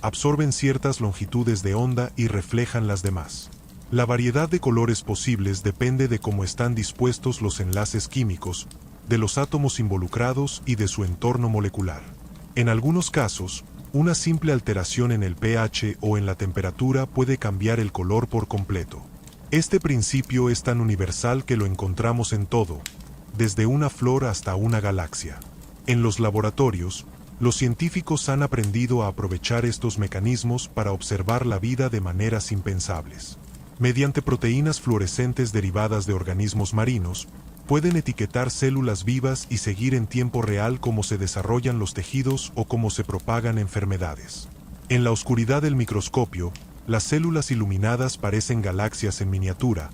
Absorben ciertas longitudes de onda y reflejan las demás. La variedad de colores posibles depende de cómo están dispuestos los enlaces químicos, de los átomos involucrados y de su entorno molecular. En algunos casos, una simple alteración en el pH o en la temperatura puede cambiar el color por completo. Este principio es tan universal que lo encontramos en todo, desde una flor hasta una galaxia. En los laboratorios, los científicos han aprendido a aprovechar estos mecanismos para observar la vida de maneras impensables. Mediante proteínas fluorescentes derivadas de organismos marinos, pueden etiquetar células vivas y seguir en tiempo real cómo se desarrollan los tejidos o cómo se propagan enfermedades. En la oscuridad del microscopio, las células iluminadas parecen galaxias en miniatura,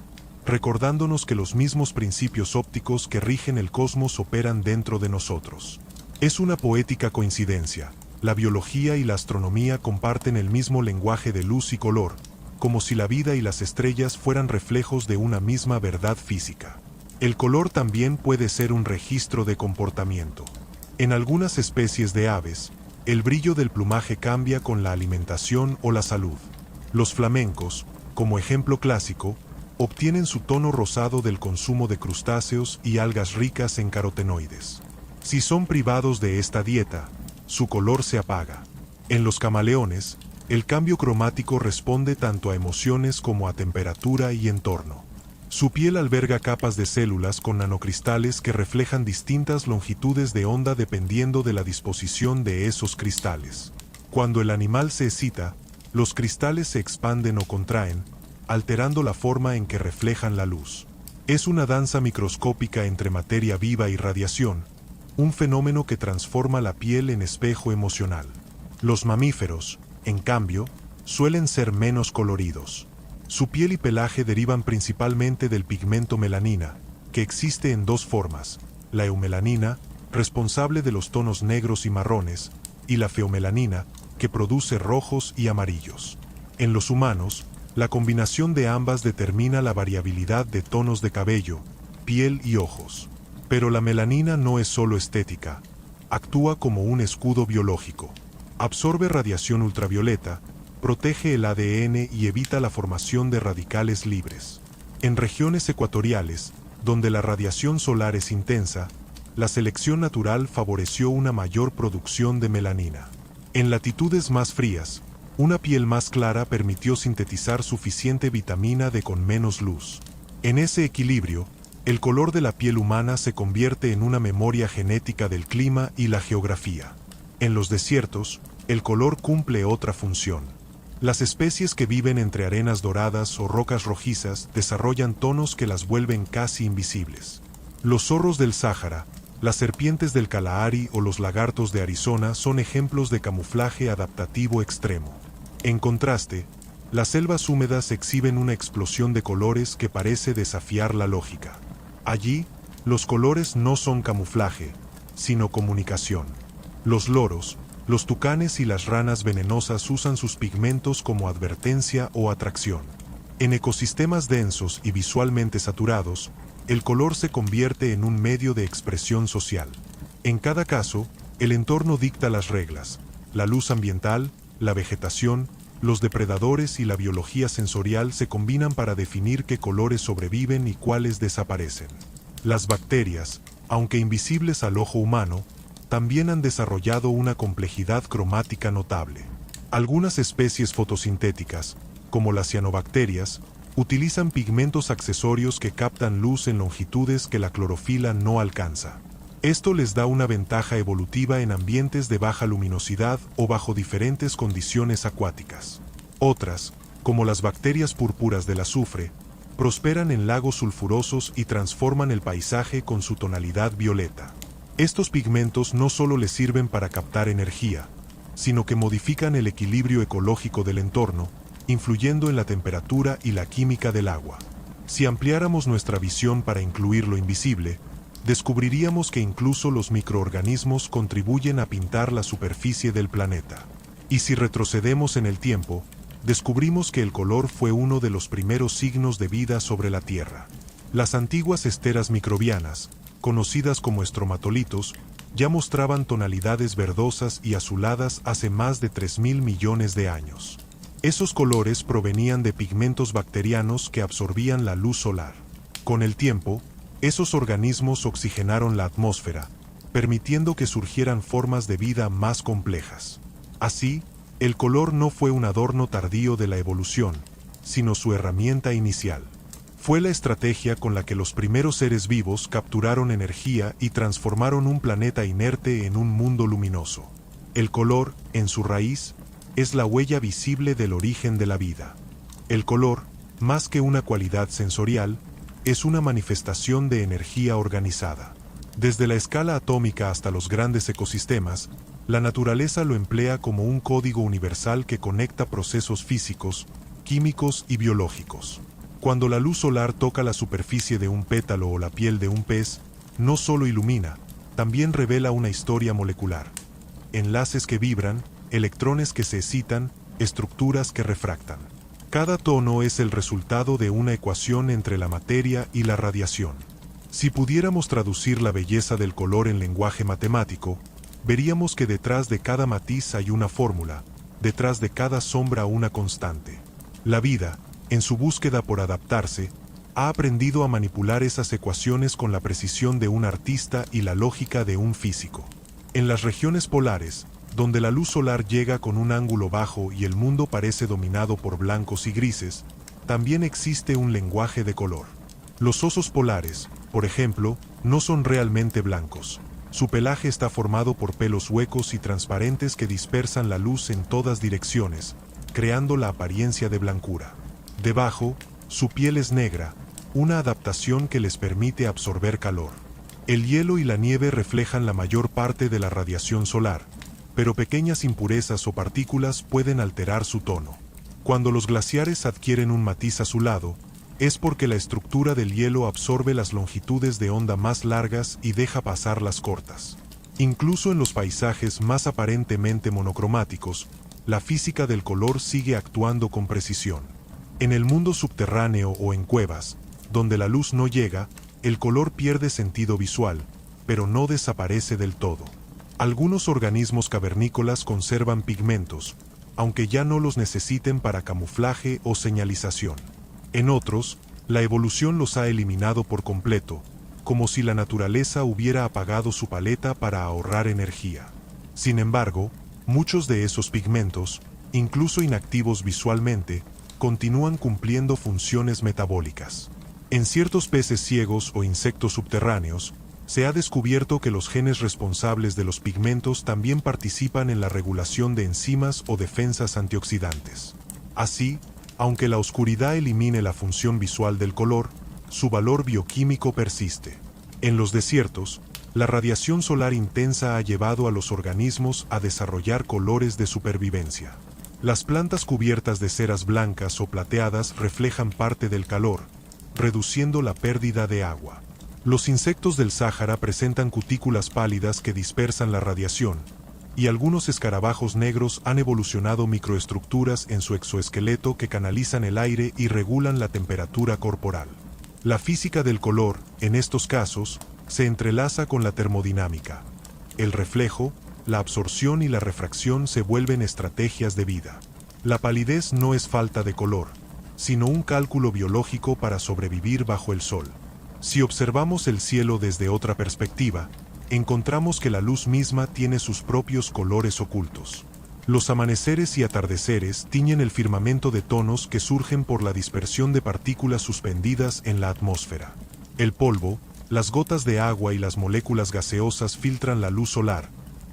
recordándonos que los mismos principios ópticos que rigen el cosmos operan dentro de nosotros. Es una poética coincidencia. La biología y la astronomía comparten el mismo lenguaje de luz y color, como si la vida y las estrellas fueran reflejos de una misma verdad física. El color también puede ser un registro de comportamiento. En algunas especies de aves, el brillo del plumaje cambia con la alimentación o la salud. Los flamencos, como ejemplo clásico, obtienen su tono rosado del consumo de crustáceos y algas ricas en carotenoides. Si son privados de esta dieta, su color se apaga. En los camaleones, el cambio cromático responde tanto a emociones como a temperatura y entorno. Su piel alberga capas de células con nanocristales que reflejan distintas longitudes de onda dependiendo de la disposición de esos cristales. Cuando el animal se excita, los cristales se expanden o contraen, alterando la forma en que reflejan la luz. Es una danza microscópica entre materia viva y radiación, un fenómeno que transforma la piel en espejo emocional. Los mamíferos, en cambio, suelen ser menos coloridos. Su piel y pelaje derivan principalmente del pigmento melanina, que existe en dos formas: la eumelanina, responsable de los tonos negros y marrones, y la feomelanina, que produce rojos y amarillos. En los humanos, la combinación de ambas determina la variabilidad de tonos de cabello, piel y ojos. Pero la melanina no es solo estética, actúa como un escudo biológico. Absorbe radiación ultravioleta, protege el ADN y evita la formación de radicales libres. En regiones ecuatoriales, donde la radiación solar es intensa, la selección natural favoreció una mayor producción de melanina. En latitudes más frías, una piel más clara permitió sintetizar suficiente vitamina D con menos luz. En ese equilibrio, el color de la piel humana se convierte en una memoria genética del clima y la geografía. En los desiertos, el color cumple otra función. Las especies que viven entre arenas doradas o rocas rojizas desarrollan tonos que las vuelven casi invisibles. Los zorros del Sáhara, las serpientes del Kalahari o los lagartos de Arizona son ejemplos de camuflaje adaptativo extremo. En contraste, las selvas húmedas exhiben una explosión de colores que parece desafiar la lógica. Allí, los colores no son camuflaje, sino comunicación. Los loros, los tucanes y las ranas venenosas usan sus pigmentos como advertencia o atracción. En ecosistemas densos y visualmente saturados, el color se convierte en un medio de expresión social. En cada caso, el entorno dicta las reglas: la luz ambiental, la vegetación, los depredadores y la biología sensorial se combinan para definir qué colores sobreviven y cuáles desaparecen. Las bacterias, aunque invisibles al ojo humano, también han desarrollado una complejidad cromática notable. Algunas especies fotosintéticas, como las cianobacterias, utilizan pigmentos accesorios que captan luz en longitudes que la clorofila no alcanza. Esto les da una ventaja evolutiva en ambientes de baja luminosidad o bajo diferentes condiciones acuáticas. Otras, como las bacterias púrpuras del azufre, prosperan en lagos sulfurosos y transforman el paisaje con su tonalidad violeta. Estos pigmentos no solo les sirven para captar energía, sino que modifican el equilibrio ecológico del entorno, influyendo en la temperatura y la química del agua. Si ampliáramos nuestra visión para incluir lo invisible, descubriríamos que incluso los microorganismos contribuyen a pintar la superficie del planeta. Y si retrocedemos en el tiempo, descubrimos que el color fue uno de los primeros signos de vida sobre la Tierra. Las antiguas esteras microbianas, conocidas como estromatolitos, ya mostraban tonalidades verdosas y azuladas hace más de 3.000 millones de años. Esos colores provenían de pigmentos bacterianos que absorbían la luz solar. Con el tiempo, esos organismos oxigenaron la atmósfera, permitiendo que surgieran formas de vida más complejas. Así, el color no fue un adorno tardío de la evolución, sino su herramienta inicial. Fue la estrategia con la que los primeros seres vivos capturaron energía y transformaron un planeta inerte en un mundo luminoso. El color, en su raíz, es la huella visible del origen de la vida. El color, más que una cualidad sensorial, es una manifestación de energía organizada. Desde la escala atómica hasta los grandes ecosistemas, la naturaleza lo emplea como un código universal que conecta procesos físicos, químicos y biológicos. Cuando la luz solar toca la superficie de un pétalo o la piel de un pez, no solo ilumina, también revela una historia molecular. Enlaces que vibran, electrones que se excitan, estructuras que refractan. Cada tono es el resultado de una ecuación entre la materia y la radiación. Si pudiéramos traducir la belleza del color en lenguaje matemático, veríamos que detrás de cada matiz hay una fórmula, detrás de cada sombra una constante. La vida, en su búsqueda por adaptarse, ha aprendido a manipular esas ecuaciones con la precisión de un artista y la lógica de un físico. En las regiones polares, donde la luz solar llega con un ángulo bajo y el mundo parece dominado por blancos y grises, también existe un lenguaje de color. Los osos polares, por ejemplo, no son realmente blancos. Su pelaje está formado por pelos huecos y transparentes que dispersan la luz en todas direcciones, creando la apariencia de blancura. Debajo, su piel es negra, una adaptación que les permite absorber calor. El hielo y la nieve reflejan la mayor parte de la radiación solar, pero pequeñas impurezas o partículas pueden alterar su tono. Cuando los glaciares adquieren un matiz azulado, es porque la estructura del hielo absorbe las longitudes de onda más largas y deja pasar las cortas. Incluso en los paisajes más aparentemente monocromáticos, la física del color sigue actuando con precisión. En el mundo subterráneo o en cuevas, donde la luz no llega, el color pierde sentido visual, pero no desaparece del todo. Algunos organismos cavernícolas conservan pigmentos, aunque ya no los necesiten para camuflaje o señalización. En otros, la evolución los ha eliminado por completo, como si la naturaleza hubiera apagado su paleta para ahorrar energía. Sin embargo, muchos de esos pigmentos, incluso inactivos visualmente, continúan cumpliendo funciones metabólicas. En ciertos peces ciegos o insectos subterráneos, se ha descubierto que los genes responsables de los pigmentos también participan en la regulación de enzimas o defensas antioxidantes. Así, aunque la oscuridad elimine la función visual del color, su valor bioquímico persiste. En los desiertos, la radiación solar intensa ha llevado a los organismos a desarrollar colores de supervivencia. Las plantas cubiertas de ceras blancas o plateadas reflejan parte del calor, reduciendo la pérdida de agua. Los insectos del Sáhara presentan cutículas pálidas que dispersan la radiación, y algunos escarabajos negros han evolucionado microestructuras en su exoesqueleto que canalizan el aire y regulan la temperatura corporal. La física del color, en estos casos, se entrelaza con la termodinámica. El reflejo, la absorción y la refracción se vuelven estrategias de vida. La palidez no es falta de color, sino un cálculo biológico para sobrevivir bajo el sol. Si observamos el cielo desde otra perspectiva, encontramos que la luz misma tiene sus propios colores ocultos. Los amaneceres y atardeceres tiñen el firmamento de tonos que surgen por la dispersión de partículas suspendidas en la atmósfera. El polvo, las gotas de agua y las moléculas gaseosas filtran la luz solar,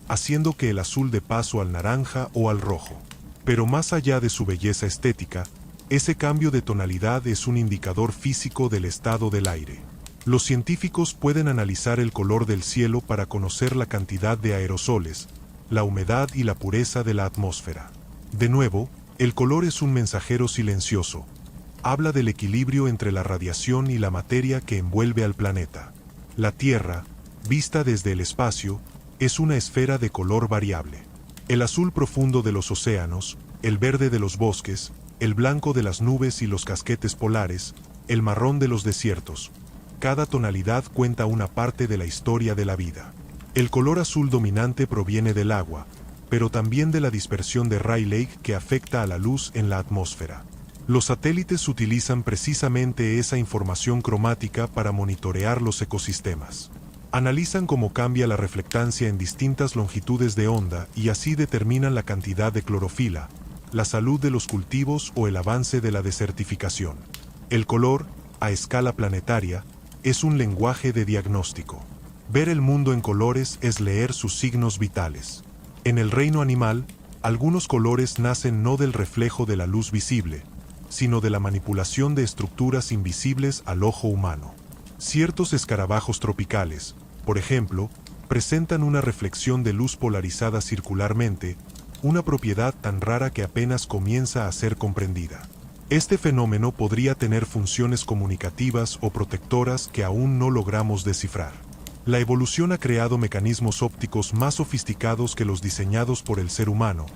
haciendo que el azul dé paso al naranja o al rojo. Pero más allá de su belleza estética, ese cambio de tonalidad es un indicador físico del estado del aire. Los científicos pueden analizar el color del cielo para conocer la cantidad de aerosoles, la humedad y la pureza de la atmósfera. De nuevo, el color es un mensajero silencioso. Habla del equilibrio entre la radiación y la materia que envuelve al planeta. La Tierra, vista desde el espacio, es una esfera de color variable. El azul profundo de los océanos, el verde de los bosques, el blanco de las nubes y los casquetes polares, el marrón de los desiertos. Cada tonalidad cuenta una parte de la historia de la vida. El color azul dominante proviene del agua, pero también de la dispersión de Rayleigh que afecta a la luz en la atmósfera. Los satélites utilizan precisamente esa información cromática para monitorear los ecosistemas. Analizan cómo cambia la reflectancia en distintas longitudes de onda y así determinan la cantidad de clorofila, la salud de los cultivos o el avance de la desertificación. El color, a escala planetaria, es un lenguaje de diagnóstico. Ver el mundo en colores es leer sus signos vitales. En el reino animal, algunos colores nacen no del reflejo de la luz visible, sino de la manipulación de estructuras invisibles al ojo humano. Ciertos escarabajos tropicales, por ejemplo, presentan una reflexión de luz polarizada circularmente, una propiedad tan rara que apenas comienza a ser comprendida. Este fenómeno podría tener funciones comunicativas o protectoras que aún no logramos descifrar. La evolución ha creado mecanismos ópticos más sofisticados que los diseñados por el ser humano,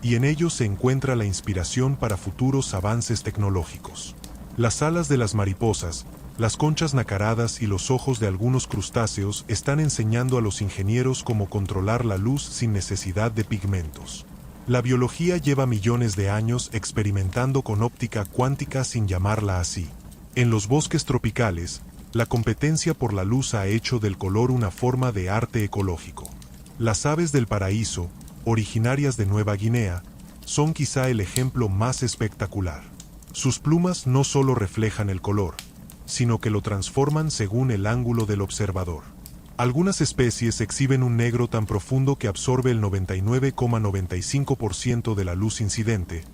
y en ellos se encuentra la inspiración para futuros avances tecnológicos. Las alas de las mariposas, las conchas nacaradas y los ojos de algunos crustáceos están enseñando a los ingenieros cómo controlar la luz sin necesidad de pigmentos. La biología lleva millones de años experimentando con óptica cuántica sin llamarla así. En los bosques tropicales, la competencia por la luz ha hecho del color una forma de arte ecológico. Las aves del paraíso, originarias de Nueva Guinea, son quizá el ejemplo más espectacular. Sus plumas no solo reflejan el color, sino que lo transforman según el ángulo del observador. Algunas especies exhiben un negro tan profundo que absorbe el 99,95% de la luz incidente,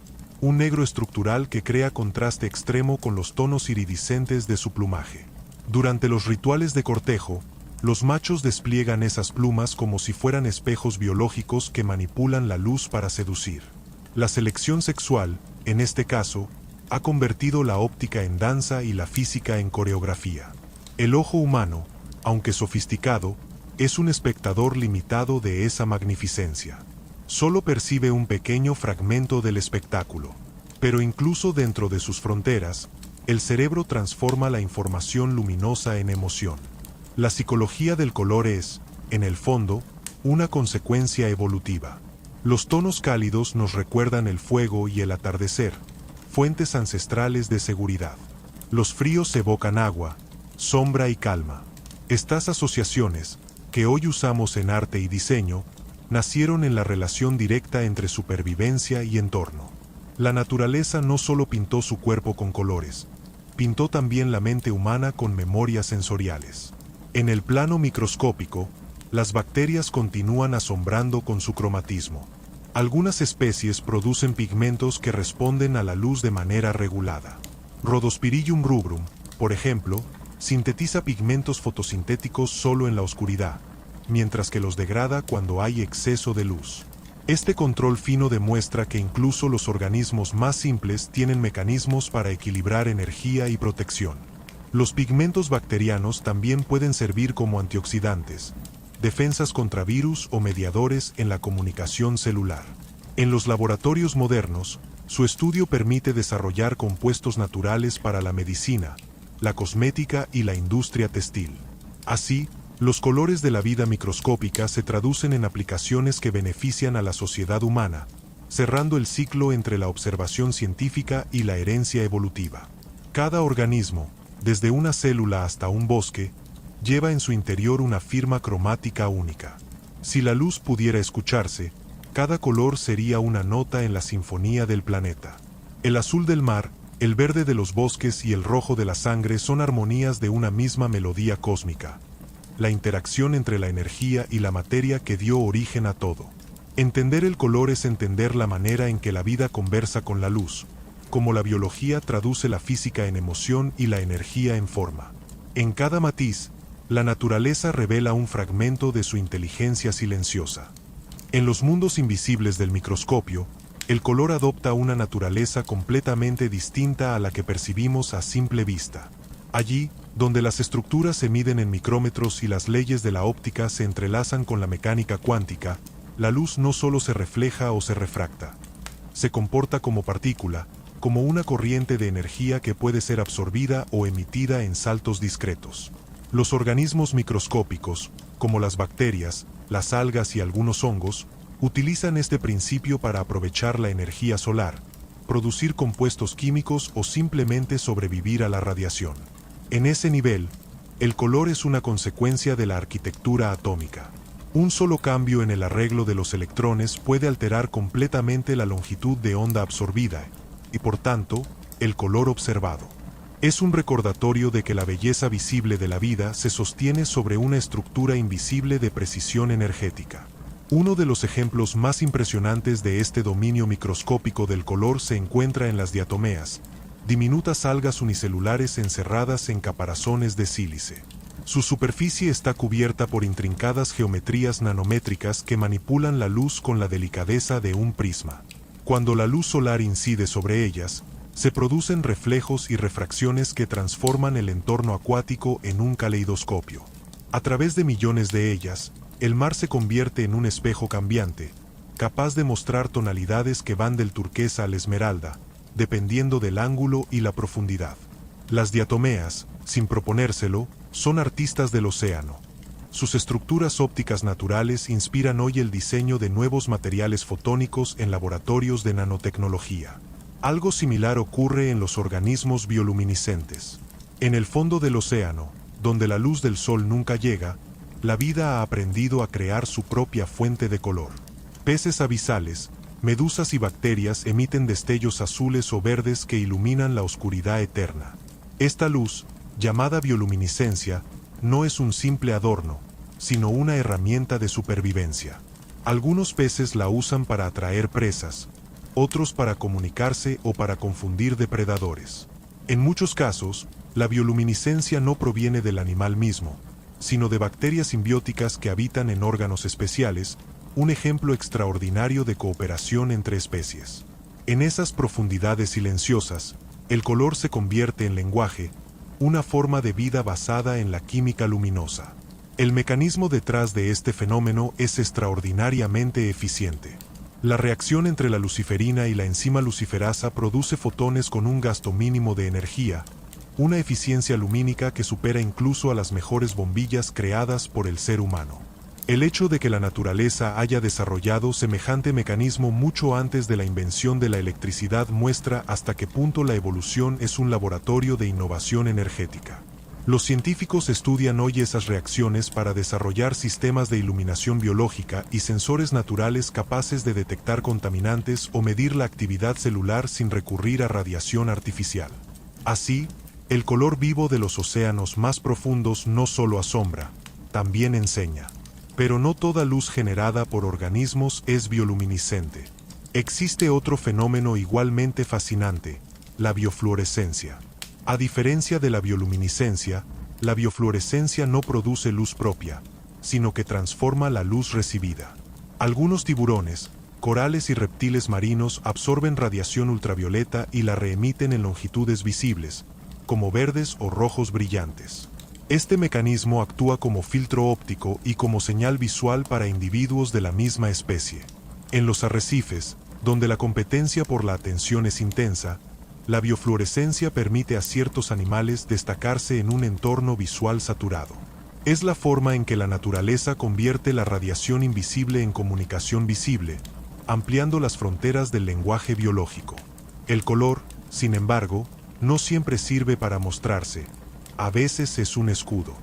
un negro estructural que crea contraste extremo con los tonos iridiscentes de su plumaje. Durante los rituales de cortejo, los machos despliegan esas plumas como si fueran espejos biológicos que manipulan la luz para seducir. La selección sexual, en este caso, ha convertido la óptica en danza y la física en coreografía. El ojo humano, aunque sofisticado, es un espectador limitado de esa magnificencia. Solo percibe un pequeño fragmento del espectáculo. Pero incluso dentro de sus fronteras, el cerebro transforma la información luminosa en emoción. La psicología del color es, en el fondo, una consecuencia evolutiva. Los tonos cálidos nos recuerdan el fuego y el atardecer, fuentes ancestrales de seguridad. Los fríos evocan agua, sombra y calma. Estas asociaciones, que hoy usamos en arte y diseño, nacieron en la relación directa entre supervivencia y entorno. La naturaleza no solo pintó su cuerpo con colores, pintó también la mente humana con memorias sensoriales. En el plano microscópico, las bacterias continúan asombrando con su cromatismo. Algunas especies producen pigmentos que responden a la luz de manera regulada. Rhodospirillum rubrum, por ejemplo, sintetiza pigmentos fotosintéticos solo en la oscuridad, mientras que los degrada cuando hay exceso de luz. Este control fino demuestra que incluso los organismos más simples tienen mecanismos para equilibrar energía y protección. Los pigmentos bacterianos también pueden servir como antioxidantes, defensas contra virus o mediadores en la comunicación celular. En los laboratorios modernos, su estudio permite desarrollar compuestos naturales para la medicina, la cosmética y la industria textil. Así, los colores de la vida microscópica se traducen en aplicaciones que benefician a la sociedad humana, cerrando el ciclo entre la observación científica y la herencia evolutiva. Cada organismo, desde una célula hasta un bosque, lleva en su interior una firma cromática única. Si la luz pudiera escucharse, cada color sería una nota en la sinfonía del planeta. El azul del mar, el verde de los bosques y el rojo de la sangre son armonías de una misma melodía cósmica. La interacción entre la energía y la materia que dio origen a todo. Entender el color es entender la manera en que la vida conversa con la luz, como la biología traduce la física en emoción y la energía en forma. En cada matiz, la naturaleza revela un fragmento de su inteligencia silenciosa. En los mundos invisibles del microscopio, el color adopta una naturaleza completamente distinta a la que percibimos a simple vista. Allí, donde las estructuras se miden en micrómetros y las leyes de la óptica se entrelazan con la mecánica cuántica, la luz no solo se refleja o se refracta. Se comporta como partícula, como una corriente de energía que puede ser absorbida o emitida en saltos discretos. Los organismos microscópicos, como las bacterias, las algas y algunos hongos, utilizan este principio para aprovechar la energía solar, producir compuestos químicos o simplemente sobrevivir a la radiación. En ese nivel, el color es una consecuencia de la arquitectura atómica. Un solo cambio en el arreglo de los electrones puede alterar completamente la longitud de onda absorbida, y por tanto, el color observado. Es un recordatorio de que la belleza visible de la vida se sostiene sobre una estructura invisible de precisión energética. Uno de los ejemplos más impresionantes de este dominio microscópico del color se encuentra en las diatomeas, diminutas algas unicelulares encerradas en caparazones de sílice. Su superficie está cubierta por intrincadas geometrías nanométricas que manipulan la luz con la delicadeza de un prisma. Cuando la luz solar incide sobre ellas, se producen reflejos y refracciones que transforman el entorno acuático en un caleidoscopio. A través de millones de ellas, el mar se convierte en un espejo cambiante, capaz de mostrar tonalidades que van del turquesa al esmeralda, dependiendo del ángulo y la profundidad. Las diatomeas, sin proponérselo, son artistas del océano. Sus estructuras ópticas naturales inspiran hoy el diseño de nuevos materiales fotónicos en laboratorios de nanotecnología. Algo similar ocurre en los organismos bioluminiscentes. En el fondo del océano, donde la luz del sol nunca llega, la vida ha aprendido a crear su propia fuente de color. Peces abisales, medusas y bacterias emiten destellos azules o verdes que iluminan la oscuridad eterna. Esta luz, llamada bioluminiscencia, no es un simple adorno, sino una herramienta de supervivencia. Algunos peces la usan para atraer presas, otros para comunicarse o para confundir depredadores. En muchos casos, la bioluminiscencia no proviene del animal mismo, sino de bacterias simbióticas que habitan en órganos especiales, un ejemplo extraordinario de cooperación entre especies. En esas profundidades silenciosas, el color se convierte en lenguaje, una forma de vida basada en la química luminosa. El mecanismo detrás de este fenómeno es extraordinariamente eficiente. La reacción entre la luciferina y la enzima luciferasa produce fotones con un gasto mínimo de energía, una eficiencia lumínica que supera incluso a las mejores bombillas creadas por el ser humano. El hecho de que la naturaleza haya desarrollado semejante mecanismo mucho antes de la invención de la electricidad muestra hasta qué punto la evolución es un laboratorio de innovación energética. Los científicos estudian hoy esas reacciones para desarrollar sistemas de iluminación biológica y sensores naturales capaces de detectar contaminantes o medir la actividad celular sin recurrir a radiación artificial. Así, el color vivo de los océanos más profundos no solo asombra, también enseña. Pero no toda luz generada por organismos es bioluminiscente. Existe otro fenómeno igualmente fascinante, la biofluorescencia. A diferencia de la bioluminiscencia, la biofluorescencia no produce luz propia, sino que transforma la luz recibida. Algunos tiburones, corales y reptiles marinos absorben radiación ultravioleta y la reemiten en longitudes visibles, como verdes o rojos brillantes. Este mecanismo actúa como filtro óptico y como señal visual para individuos de la misma especie. En los arrecifes, donde la competencia por la atención es intensa, la biofluorescencia permite a ciertos animales destacarse en un entorno visual saturado. Es la forma en que la naturaleza convierte la radiación invisible en comunicación visible, ampliando las fronteras del lenguaje biológico. El color, sin embargo, no siempre sirve para mostrarse. A veces es un escudo.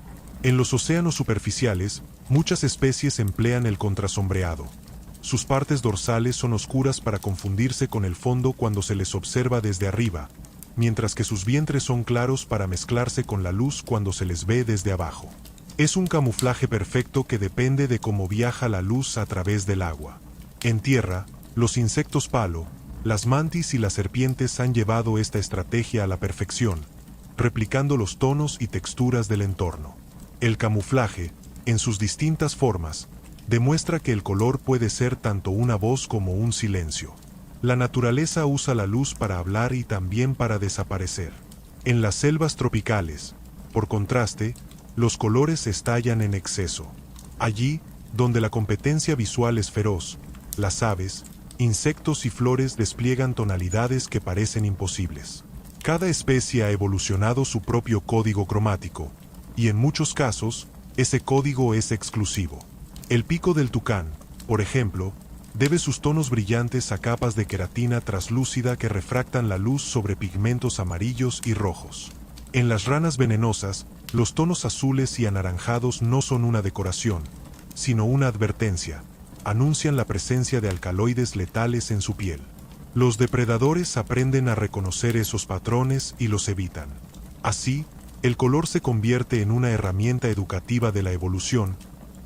En los océanos superficiales, muchas especies emplean el contrasombreado. Sus partes dorsales son oscuras para confundirse con el fondo cuando se les observa desde arriba, mientras que sus vientres son claros para mezclarse con la luz cuando se les ve desde abajo. Es un camuflaje perfecto que depende de cómo viaja la luz a través del agua. En tierra, los insectos palo, las mantis y las serpientes han llevado esta estrategia a la perfección, replicando los tonos y texturas del entorno. El camuflaje, en sus distintas formas, demuestra que el color puede ser tanto una voz como un silencio. La naturaleza usa la luz para hablar y también para desaparecer. En las selvas tropicales, por contraste, los colores estallan en exceso. Allí, donde la competencia visual es feroz, las aves, insectos y flores despliegan tonalidades que parecen imposibles. Cada especie ha evolucionado su propio código cromático, y en muchos casos, ese código es exclusivo. El pico del tucán, por ejemplo, debe sus tonos brillantes a capas de queratina translúcida que refractan la luz sobre pigmentos amarillos y rojos. En las ranas venenosas, los tonos azules y anaranjados no son una decoración, sino una advertencia. Anuncian la presencia de alcaloides letales en su piel. Los depredadores aprenden a reconocer esos patrones y los evitan. Así, el color se convierte en una herramienta educativa de la evolución,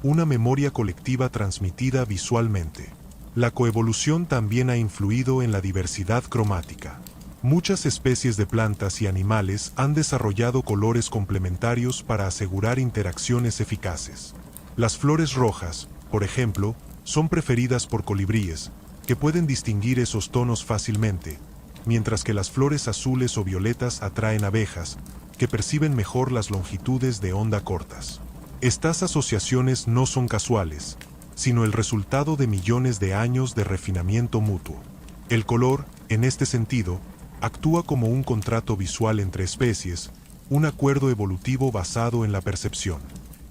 una memoria colectiva transmitida visualmente. La coevolución también ha influido en la diversidad cromática. Muchas especies de plantas y animales han desarrollado colores complementarios para asegurar interacciones eficaces. Las flores rojas, por ejemplo, son preferidas por colibríes, que pueden distinguir esos tonos fácilmente, mientras que las flores azules o violetas atraen abejas, que perciben mejor las longitudes de onda cortas. Estas asociaciones no son casuales, sino el resultado de millones de años de refinamiento mutuo. El color, en este sentido, actúa como un contrato visual entre especies, un acuerdo evolutivo basado en la percepción.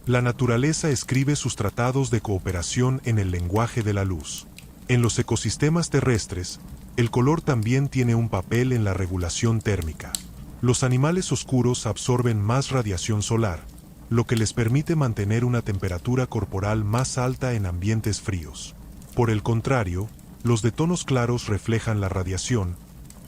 La naturaleza escribe sus tratados de cooperación en el lenguaje de la luz. En los ecosistemas terrestres, el color también tiene un papel en la regulación térmica. Los animales oscuros absorben más radiación solar, lo que les permite mantener una temperatura corporal más alta en ambientes fríos. Por el contrario, los de tonos claros reflejan la radiación,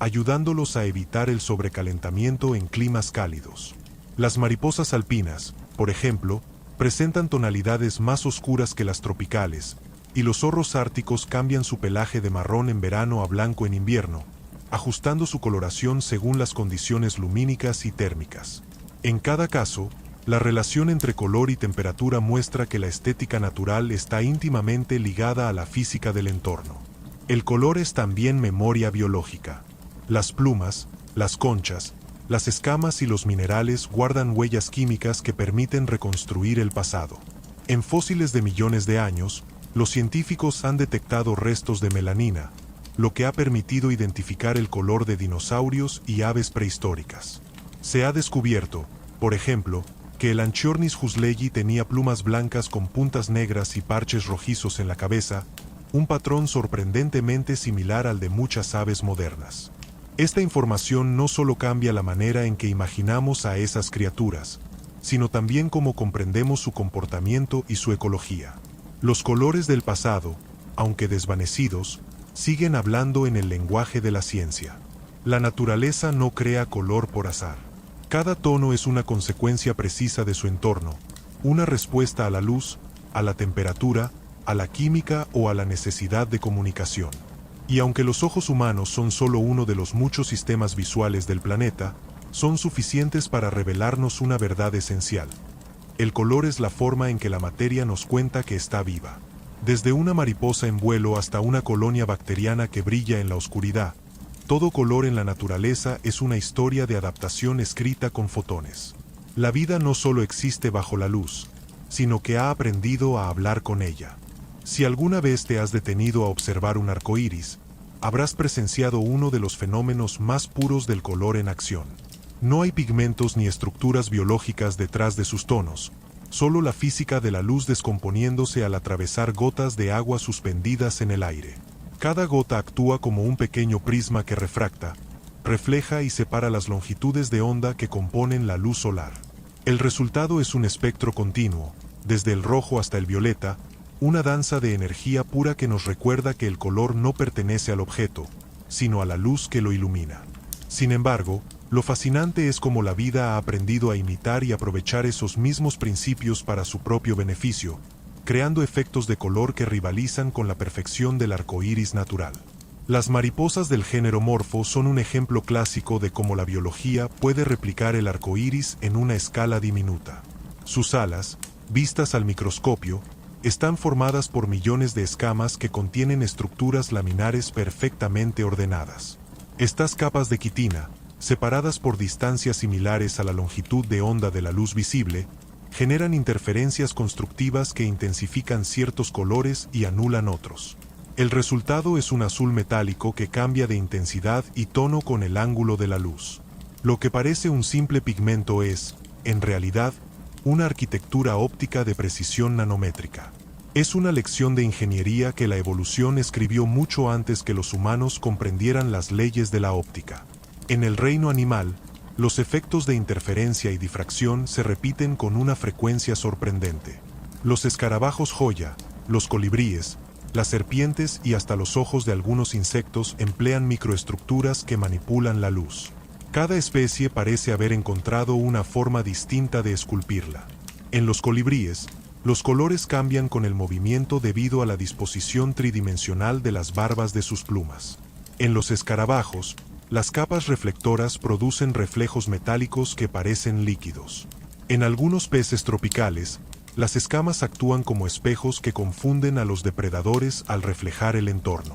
ayudándolos a evitar el sobrecalentamiento en climas cálidos. Las mariposas alpinas, por ejemplo, presentan tonalidades más oscuras que las tropicales, y los zorros árticos cambian su pelaje de marrón en verano a blanco en invierno, ajustando su coloración según las condiciones lumínicas y térmicas. En cada caso, la relación entre color y temperatura muestra que la estética natural está íntimamente ligada a la física del entorno. El color es también memoria biológica. Las plumas, las conchas, las escamas y los minerales guardan huellas químicas que permiten reconstruir el pasado. En fósiles de millones de años, los científicos han detectado restos de melanina, lo que ha permitido identificar el color de dinosaurios y aves prehistóricas. Se ha descubierto, por ejemplo, que el Anchiornis husleyi tenía plumas blancas con puntas negras y parches rojizos en la cabeza, un patrón sorprendentemente similar al de muchas aves modernas. Esta información no solo cambia la manera en que imaginamos a esas criaturas, sino también cómo comprendemos su comportamiento y su ecología. Los colores del pasado, aunque desvanecidos, siguen hablando en el lenguaje de la ciencia. La naturaleza no crea color por azar. Cada tono es una consecuencia precisa de su entorno, una respuesta a la luz, a la temperatura, a la química o a la necesidad de comunicación. Y aunque los ojos humanos son solo uno de los muchos sistemas visuales del planeta, son suficientes para revelarnos una verdad esencial. El color es la forma en que la materia nos cuenta que está viva. Desde una mariposa en vuelo hasta una colonia bacteriana que brilla en la oscuridad, todo color en la naturaleza es una historia de adaptación escrita con fotones. La vida no solo existe bajo la luz, sino que ha aprendido a hablar con ella. Si alguna vez te has detenido a observar un arco iris, habrás presenciado uno de los fenómenos más puros del color en acción. No hay pigmentos ni estructuras biológicas detrás de sus tonos, solo la física de la luz descomponiéndose al atravesar gotas de agua suspendidas en el aire. Cada gota actúa como un pequeño prisma que refracta, refleja y separa las longitudes de onda que componen la luz solar. El resultado es un espectro continuo, desde el rojo hasta el violeta, una danza de energía pura que nos recuerda que el color no pertenece al objeto, sino a la luz que lo ilumina. Sin embargo, lo fascinante es cómo la vida ha aprendido a imitar y aprovechar esos mismos principios para su propio beneficio, creando efectos de color que rivalizan con la perfección del arco iris natural. Las mariposas del género Morpho son un ejemplo clásico de cómo la biología puede replicar el arco iris en una escala diminuta. Sus alas, vistas al microscopio, están formadas por millones de escamas que contienen estructuras laminares perfectamente ordenadas. Estas capas de quitina, separadas por distancias similares a la longitud de onda de la luz visible, generan interferencias constructivas que intensifican ciertos colores y anulan otros. El resultado es un azul metálico que cambia de intensidad y tono con el ángulo de la luz. Lo que parece un simple pigmento es, en realidad, una arquitectura óptica de precisión nanométrica. Es una lección de ingeniería que la evolución escribió mucho antes que los humanos comprendieran las leyes de la óptica. En el reino animal, los efectos de interferencia y difracción se repiten con una frecuencia sorprendente. Los escarabajos joya, los colibríes, las serpientes y hasta los ojos de algunos insectos emplean microestructuras que manipulan la luz. Cada especie parece haber encontrado una forma distinta de esculpirla. En los colibríes, los colores cambian con el movimiento debido a la disposición tridimensional de las barbas de sus plumas. En los escarabajos, las capas reflectoras producen reflejos metálicos que parecen líquidos. En algunos peces tropicales, las escamas actúan como espejos que confunden a los depredadores al reflejar el entorno.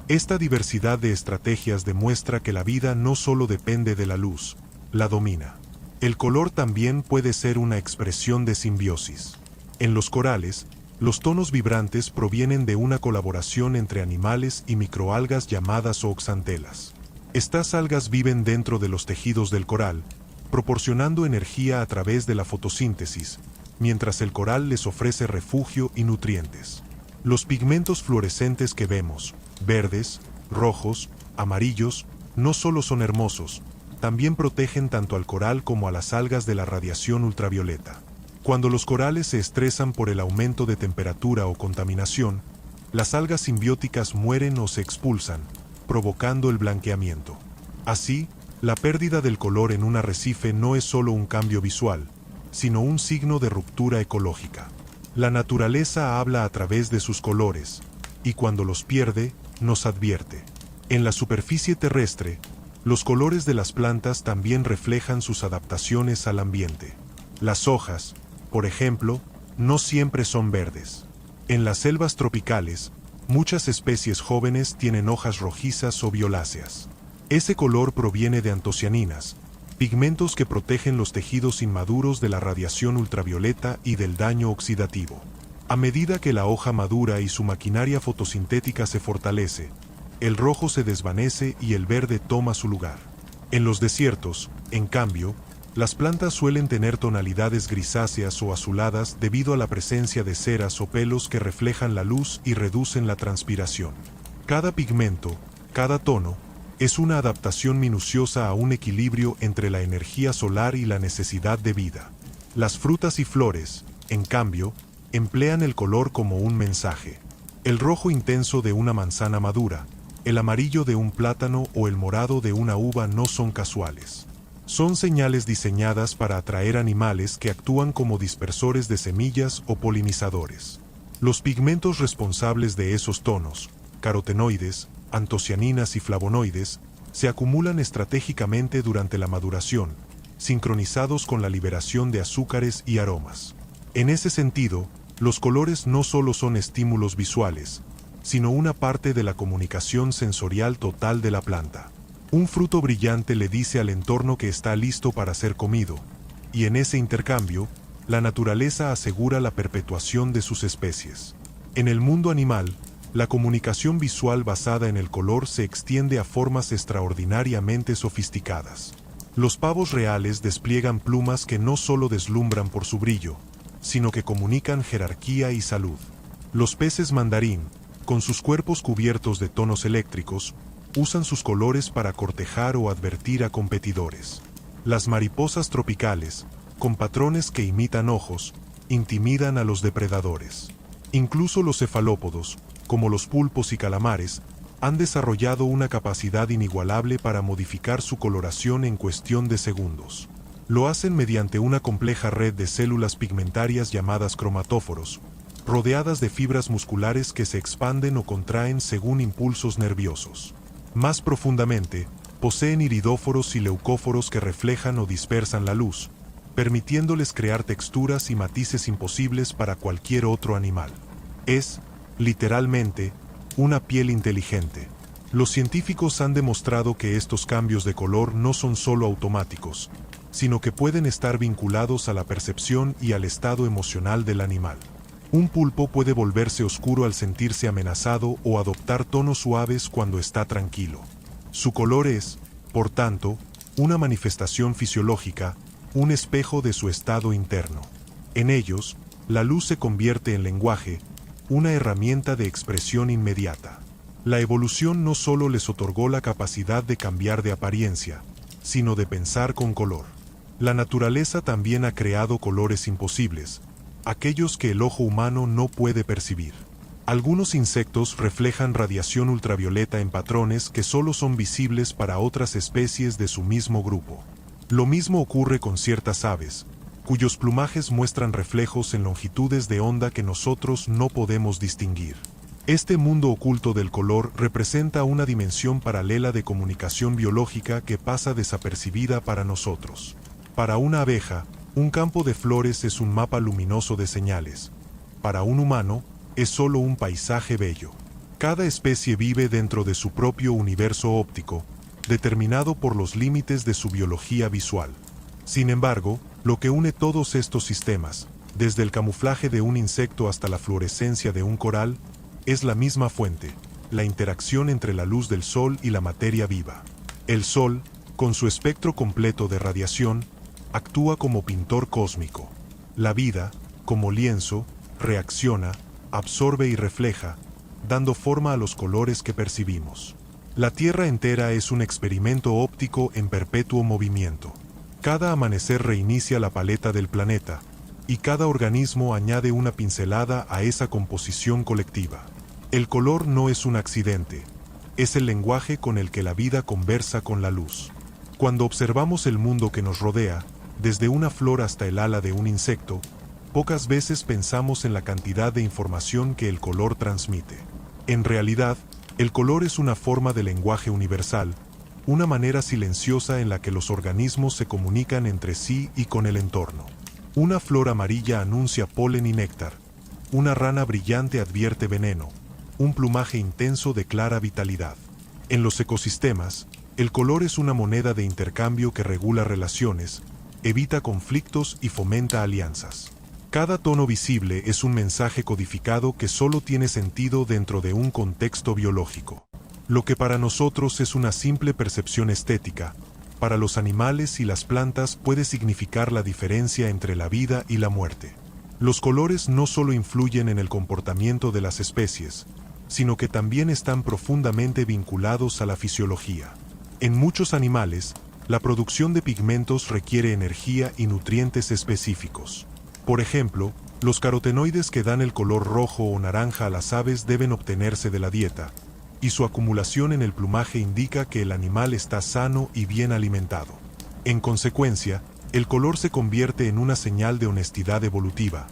Esta diversidad de estrategias demuestra que la vida no solo depende de la luz, la domina. El color también puede ser una expresión de simbiosis. En los corales, los tonos vibrantes provienen de una colaboración entre animales y microalgas llamadas zooxantelas. Estas algas viven dentro de los tejidos del coral, proporcionando energía a través de la fotosíntesis, mientras el coral les ofrece refugio y nutrientes. Los pigmentos fluorescentes que vemos, verdes, rojos, amarillos, no solo son hermosos, también protegen tanto al coral como a las algas de la radiación ultravioleta. Cuando los corales se estresan por el aumento de temperatura o contaminación, las algas simbióticas mueren o se expulsan, provocando el blanqueamiento. Así, la pérdida del color en un arrecife no es solo un cambio visual, sino un signo de ruptura ecológica. La naturaleza habla a través de sus colores, y cuando los pierde, nos advierte. En la superficie terrestre, los colores de las plantas también reflejan sus adaptaciones al ambiente. Las hojas, por ejemplo, no siempre son verdes. En las selvas tropicales, muchas especies jóvenes tienen hojas rojizas o violáceas. Ese color proviene de antocianinas, pigmentos que protegen los tejidos inmaduros de la radiación ultravioleta y del daño oxidativo. A medida que la hoja madura y su maquinaria fotosintética se fortalece, el rojo se desvanece y el verde toma su lugar. En los desiertos, en cambio, las plantas suelen tener tonalidades grisáceas o azuladas debido a la presencia de ceras o pelos que reflejan la luz y reducen la transpiración. Cada pigmento, cada tono, es una adaptación minuciosa a un equilibrio entre la energía solar y la necesidad de vida. Las frutas y flores, en cambio, emplean el color como un mensaje. El rojo intenso de una manzana madura, el amarillo de un plátano o el morado de una uva no son casuales. Son señales diseñadas para atraer animales que actúan como dispersores de semillas o polinizadores. Los pigmentos responsables de esos tonos, carotenoides, antocianinas y flavonoides, se acumulan estratégicamente durante la maduración, sincronizados con la liberación de azúcares y aromas. En ese sentido, los colores no solo son estímulos visuales, sino una parte de la comunicación sensorial total de la planta. Un fruto brillante le dice al entorno que está listo para ser comido, y en ese intercambio, la naturaleza asegura la perpetuación de sus especies. En el mundo animal, la comunicación visual basada en el color se extiende a formas extraordinariamente sofisticadas. Los pavos reales despliegan plumas que no solo deslumbran por su brillo, sino que comunican jerarquía y salud. Los peces mandarín, con sus cuerpos cubiertos de tonos eléctricos, usan sus colores para cortejar o advertir a competidores. Las mariposas tropicales, con patrones que imitan ojos, intimidan a los depredadores. Incluso los cefalópodos, como los pulpos y calamares, han desarrollado una capacidad inigualable para modificar su coloración en cuestión de segundos. Lo hacen mediante una compleja red de células pigmentarias llamadas cromatóforos, rodeadas de fibras musculares que se expanden o contraen según impulsos nerviosos. Más profundamente, poseen iridóforos y leucóforos que reflejan o dispersan la luz, permitiéndoles crear texturas y matices imposibles para cualquier otro animal. Es, literalmente, una piel inteligente. Los científicos han demostrado que estos cambios de color no son solo automáticos, sino que pueden estar vinculados a la percepción y al estado emocional del animal. Un pulpo puede volverse oscuro al sentirse amenazado o adoptar tonos suaves cuando está tranquilo. Su color es, por tanto, una manifestación fisiológica, un espejo de su estado interno. En ellos, la luz se convierte en lenguaje, una herramienta de expresión inmediata. La evolución no solo les otorgó la capacidad de cambiar de apariencia, sino de pensar con color. La naturaleza también ha creado colores imposibles, aquellos que el ojo humano no puede percibir. Algunos insectos reflejan radiación ultravioleta en patrones que solo son visibles para otras especies de su mismo grupo. Lo mismo ocurre con ciertas aves, cuyos plumajes muestran reflejos en longitudes de onda que nosotros no podemos distinguir. Este mundo oculto del color representa una dimensión paralela de comunicación biológica que pasa desapercibida para nosotros. Para una abeja, un campo de flores es un mapa luminoso de señales. Para un humano, es solo un paisaje bello. Cada especie vive dentro de su propio universo óptico, determinado por los límites de su biología visual. Sin embargo, lo que une todos estos sistemas, desde el camuflaje de un insecto hasta la fluorescencia de un coral, es la misma fuente, la interacción entre la luz del sol y la materia viva. El sol, con su espectro completo de radiación, actúa como pintor cósmico. La vida, como lienzo, reacciona, absorbe y refleja, dando forma a los colores que percibimos. La Tierra entera es un experimento óptico en perpetuo movimiento. Cada amanecer reinicia la paleta del planeta, y cada organismo añade una pincelada a esa composición colectiva. El color no es un accidente, es el lenguaje con el que la vida conversa con la luz. Cuando observamos el mundo que nos rodea, desde una flor hasta el ala de un insecto, pocas veces pensamos en la cantidad de información que el color transmite. En realidad, el color es una forma de lenguaje universal, una manera silenciosa en la que los organismos se comunican entre sí y con el entorno. Una flor amarilla anuncia polen y néctar, una rana brillante advierte veneno, un plumaje intenso declara vitalidad. En los ecosistemas, el color es una moneda de intercambio que regula relaciones, evita conflictos y fomenta alianzas. Cada tono visible es un mensaje codificado que solo tiene sentido dentro de un contexto biológico. Lo que para nosotros es una simple percepción estética, para los animales y las plantas puede significar la diferencia entre la vida y la muerte. Los colores no solo influyen en el comportamiento de las especies, sino que también están profundamente vinculados a la fisiología. En muchos animales, la producción de pigmentos requiere energía y nutrientes específicos. Por ejemplo, los carotenoides que dan el color rojo o naranja a las aves deben obtenerse de la dieta, y su acumulación en el plumaje indica que el animal está sano y bien alimentado. En consecuencia, el color se convierte en una señal de honestidad evolutiva.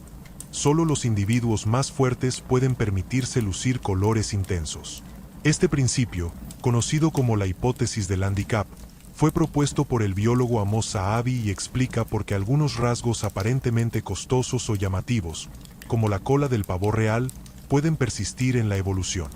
Solo los individuos más fuertes pueden permitirse lucir colores intensos. Este principio, conocido como la hipótesis del handicap, fue propuesto por el biólogo Amos Zahavi y explica por qué algunos rasgos aparentemente costosos o llamativos, como la cola del pavo real, pueden persistir en la evolución.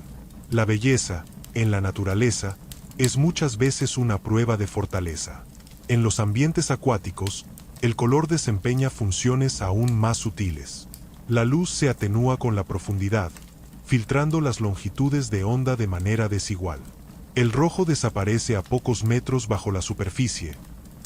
La belleza, en la naturaleza, es muchas veces una prueba de fortaleza. En los ambientes acuáticos, el color desempeña funciones aún más sutiles. La luz se atenúa con la profundidad, filtrando las longitudes de onda de manera desigual. El rojo desaparece a pocos metros bajo la superficie,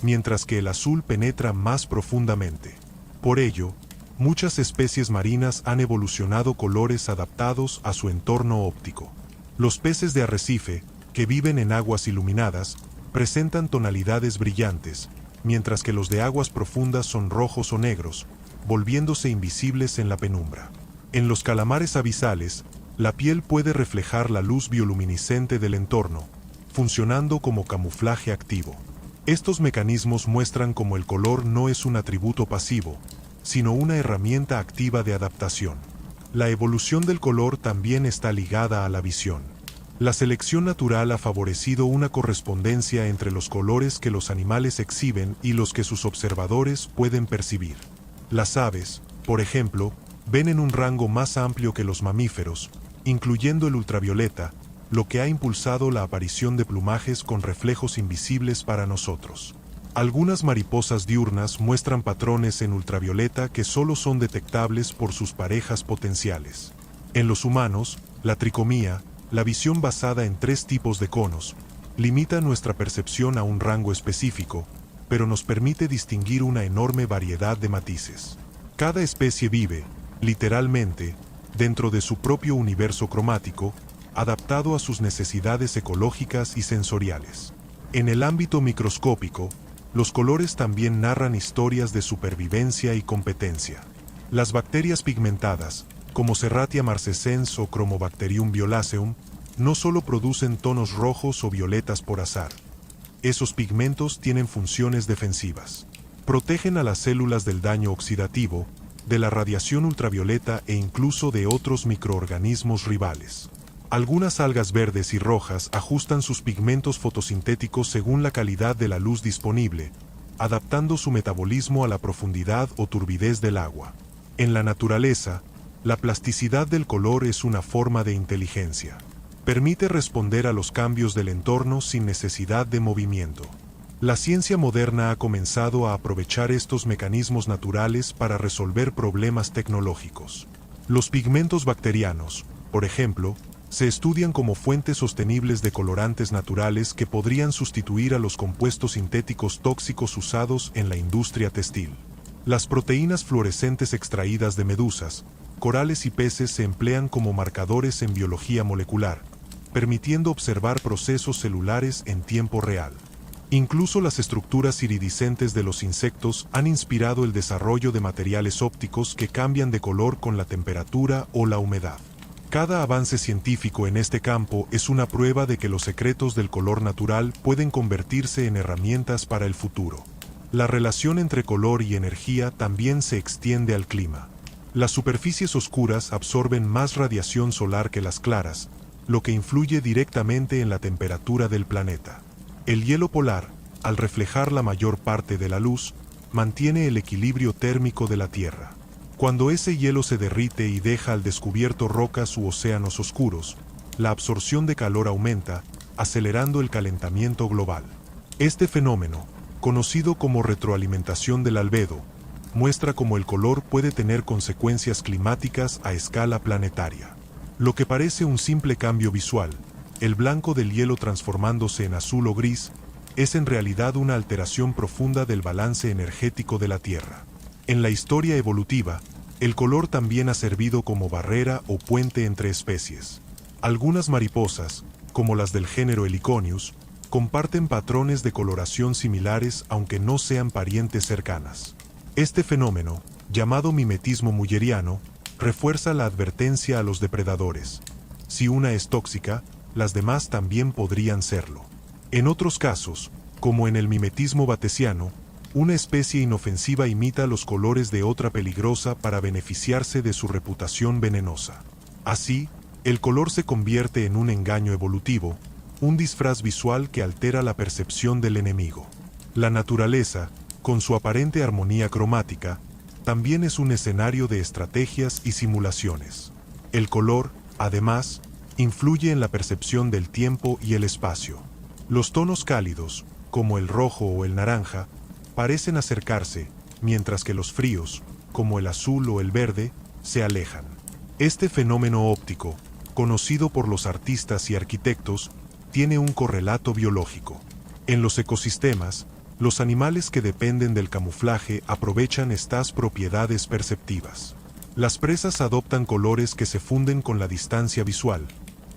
mientras que el azul penetra más profundamente. Por ello, muchas especies marinas han evolucionado colores adaptados a su entorno óptico. Los peces de arrecife, que viven en aguas iluminadas, presentan tonalidades brillantes, mientras que los de aguas profundas son rojos o negros, volviéndose invisibles en la penumbra. En los calamares abisales, la piel puede reflejar la luz bioluminiscente del entorno, funcionando como camuflaje activo. Estos mecanismos muestran cómo el color no es un atributo pasivo, sino una herramienta activa de adaptación. La evolución del color también está ligada a la visión. La selección natural ha favorecido una correspondencia entre los colores que los animales exhiben y los que sus observadores pueden percibir. Las aves, por ejemplo, ven en un rango más amplio que los mamíferos, incluyendo el ultravioleta, lo que ha impulsado la aparición de plumajes con reflejos invisibles para nosotros. Algunas mariposas diurnas muestran patrones en ultravioleta que solo son detectables por sus parejas potenciales. En los humanos, la tricomía, la visión basada en 3 tipos de conos, limita nuestra percepción a un rango específico, pero nos permite distinguir una enorme variedad de matices. Cada especie vive, literalmente, dentro de su propio universo cromático, adaptado a sus necesidades ecológicas y sensoriales. En el ámbito microscópico, los colores también narran historias de supervivencia y competencia. Las bacterias pigmentadas, como Serratia marcescens o Chromobacterium violaceum, no solo producen tonos rojos o violetas por azar. Esos pigmentos tienen funciones defensivas. Protegen a las células del daño oxidativo, de la radiación ultravioleta e incluso de otros microorganismos rivales. Algunas algas verdes y rojas ajustan sus pigmentos fotosintéticos según la calidad de la luz disponible, adaptando su metabolismo a la profundidad o turbidez del agua. En la naturaleza, la plasticidad del color es una forma de inteligencia. Permite responder a los cambios del entorno sin necesidad de movimiento. La ciencia moderna ha comenzado a aprovechar estos mecanismos naturales para resolver problemas tecnológicos. Los pigmentos bacterianos, por ejemplo, se estudian como fuentes sostenibles de colorantes naturales que podrían sustituir a los compuestos sintéticos tóxicos usados en la industria textil. Las proteínas fluorescentes extraídas de medusas, corales y peces se emplean como marcadores en biología molecular, permitiendo observar procesos celulares en tiempo real. Incluso las estructuras iridiscentes de los insectos han inspirado el desarrollo de materiales ópticos que cambian de color con la temperatura o la humedad. Cada avance científico en este campo es una prueba de que los secretos del color natural pueden convertirse en herramientas para el futuro. La relación entre color y energía también se extiende al clima. Las superficies oscuras absorben más radiación solar que las claras, lo que influye directamente en la temperatura del planeta. El hielo polar, al reflejar la mayor parte de la luz, mantiene el equilibrio térmico de la Tierra. Cuando ese hielo se derrite y deja al descubierto rocas u océanos oscuros, la absorción de calor aumenta, acelerando el calentamiento global. Este fenómeno, conocido como retroalimentación del albedo, muestra cómo el color puede tener consecuencias climáticas a escala planetaria. Lo que parece un simple cambio visual, el blanco del hielo transformándose en azul o gris, es en realidad una alteración profunda del balance energético de la Tierra. En la historia evolutiva, el color también ha servido como barrera o puente entre especies. Algunas mariposas, como las del género Heliconius, comparten patrones de coloración similares aunque no sean parientes cercanas. Este fenómeno, llamado mimetismo mulleriano, refuerza la advertencia a los depredadores. Si una es tóxica, las demás también podrían serlo. En otros casos, como en el mimetismo batesiano, una especie inofensiva imita los colores de otra peligrosa para beneficiarse de su reputación venenosa. Así, el color se convierte en un engaño evolutivo, un disfraz visual que altera la percepción del enemigo. La naturaleza, con su aparente armonía cromática, también es un escenario de estrategias y simulaciones. El color, además, influye en la percepción del tiempo y el espacio. Los tonos cálidos, como el rojo o el naranja, parecen acercarse, mientras que los fríos, como el azul o el verde, se alejan. Este fenómeno óptico, conocido por los artistas y arquitectos, tiene un correlato biológico. En los ecosistemas, los animales que dependen del camuflaje aprovechan estas propiedades perceptivas. Las presas adoptan colores que se funden con la distancia visual,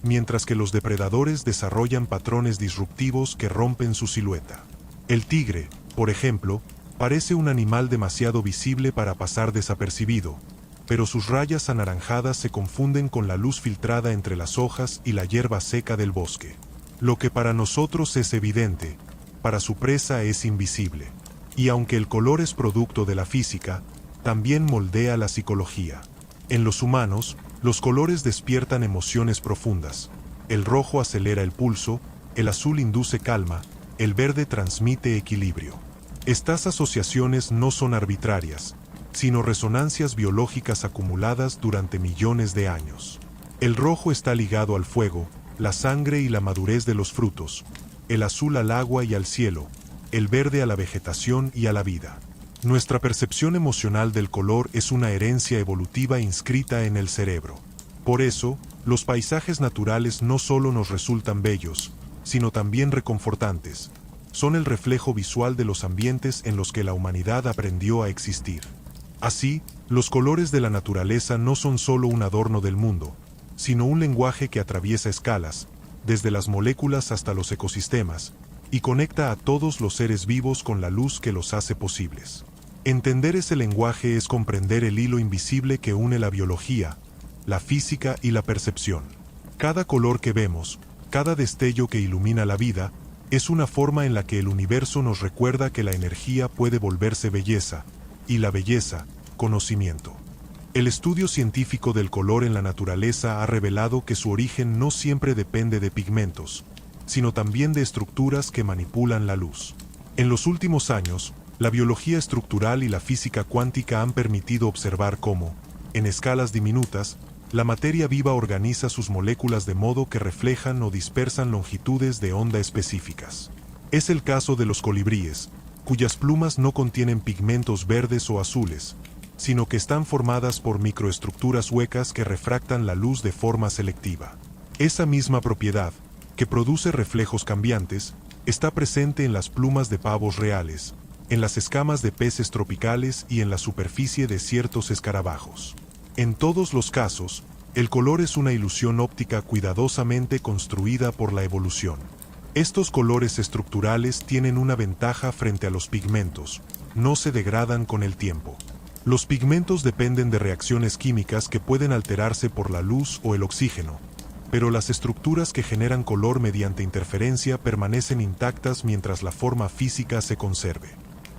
mientras que los depredadores desarrollan patrones disruptivos que rompen su silueta. El tigre, por ejemplo, parece un animal demasiado visible para pasar desapercibido, pero sus rayas anaranjadas se confunden con la luz filtrada entre las hojas y la hierba seca del bosque. Lo que para nosotros es evidente, para su presa es invisible. Y aunque el color es producto de la física, también moldea la psicología. En los humanos, los colores despiertan emociones profundas. El rojo acelera el pulso, el azul induce calma, el verde transmite equilibrio. Estas asociaciones no son arbitrarias, sino resonancias biológicas acumuladas durante millones de años. El rojo está ligado al fuego, la sangre y la madurez de los frutos, el azul al agua y al cielo, el verde a la vegetación y a la vida. Nuestra percepción emocional del color es una herencia evolutiva inscrita en el cerebro. Por eso, los paisajes naturales no solo nos resultan bellos, sino también reconfortantes. Son el reflejo visual de los ambientes en los que la humanidad aprendió a existir. Así, los colores de la naturaleza no son solo un adorno del mundo, sino un lenguaje que atraviesa escalas, desde las moléculas hasta los ecosistemas, y conecta a todos los seres vivos con la luz que los hace posibles. Entender ese lenguaje es comprender el hilo invisible que une la biología, la física y la percepción. Cada color que vemos, cada destello que ilumina la vida, es una forma en la que el universo nos recuerda que la energía puede volverse belleza, y la belleza, conocimiento. El estudio científico del color en la naturaleza ha revelado que su origen no siempre depende de pigmentos, sino también de estructuras que manipulan la luz. En los últimos años, la biología estructural y la física cuántica han permitido observar cómo, en escalas diminutas, la materia viva organiza sus moléculas de modo que reflejan o dispersan longitudes de onda específicas. Es el caso de los colibríes, cuyas plumas no contienen pigmentos verdes o azules, sino que están formadas por microestructuras huecas que refractan la luz de forma selectiva. Esa misma propiedad, que produce reflejos cambiantes, está presente en las plumas de pavos reales, en las escamas de peces tropicales y en la superficie de ciertos escarabajos. En todos los casos, el color es una ilusión óptica cuidadosamente construida por la evolución. Estos colores estructurales tienen una ventaja frente a los pigmentos: no se degradan con el tiempo. Los pigmentos dependen de reacciones químicas que pueden alterarse por la luz o el oxígeno, pero las estructuras que generan color mediante interferencia permanecen intactas mientras la forma física se conserve.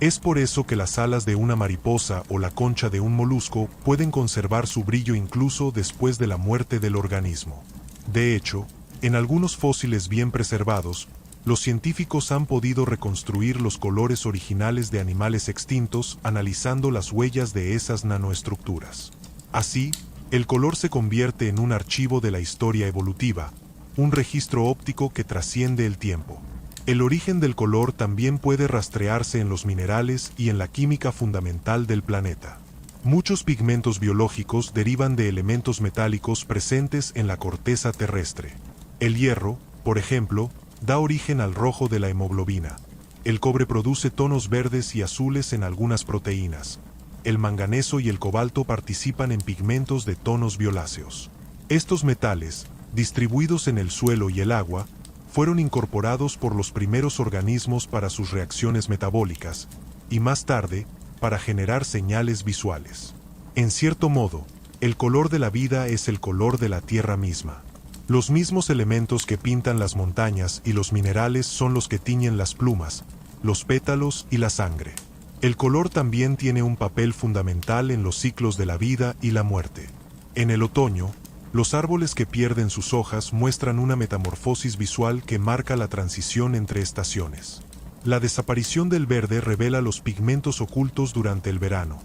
Es por eso que las alas de una mariposa o la concha de un molusco pueden conservar su brillo incluso después de la muerte del organismo. De hecho, en algunos fósiles bien preservados, los científicos han podido reconstruir los colores originales de animales extintos analizando las huellas de esas nanoestructuras. Así, el color se convierte en un archivo de la historia evolutiva, un registro óptico que trasciende el tiempo. El origen del color también puede rastrearse en los minerales y en la química fundamental del planeta. Muchos pigmentos biológicos derivan de elementos metálicos presentes en la corteza terrestre. El hierro, por ejemplo, da origen al rojo de la hemoglobina. El cobre produce tonos verdes y azules en algunas proteínas. El manganeso y el cobalto participan en pigmentos de tonos violáceos. Estos metales, distribuidos en el suelo y el agua, fueron incorporados por los primeros organismos para sus reacciones metabólicas, y más tarde, para generar señales visuales. En cierto modo, el color de la vida es el color de la tierra misma. Los mismos elementos que pintan las montañas y los minerales son los que tiñen las plumas, los pétalos y la sangre. El color también tiene un papel fundamental en los ciclos de la vida y la muerte. En el otoño, los árboles que pierden sus hojas muestran una metamorfosis visual que marca la transición entre estaciones. La desaparición del verde revela los pigmentos ocultos durante el verano: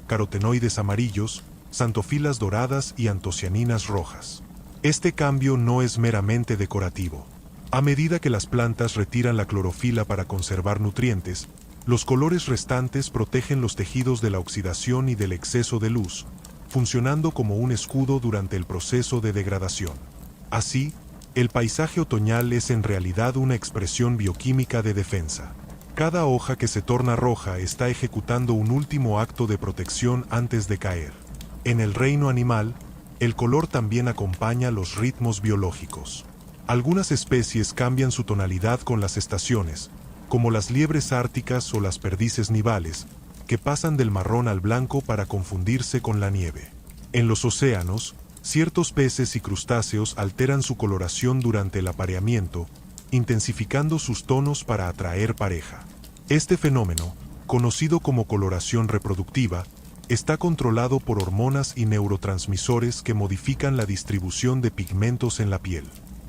carotenoides amarillos, xantofilas doradas y antocianinas rojas. Este cambio no es meramente decorativo. A medida que las plantas retiran la clorofila para conservar nutrientes, los colores restantes protegen los tejidos de la oxidación y del exceso de luz, funcionando como un escudo durante el proceso de degradación. Así, el paisaje otoñal es en realidad una expresión bioquímica de defensa. Cada hoja que se torna roja está ejecutando un último acto de protección antes de caer. En el reino animal, el color también acompaña los ritmos biológicos. Algunas especies cambian su tonalidad con las estaciones, como las liebres árticas o las perdices nivales, que pasan del marrón al blanco para confundirse con la nieve. En los océanos, ciertos peces y crustáceos alteran su coloración durante el apareamiento, intensificando sus tonos para atraer pareja. Este fenómeno, conocido como coloración reproductiva, está controlado por hormonas y neurotransmisores que modifican la distribución de pigmentos en la piel.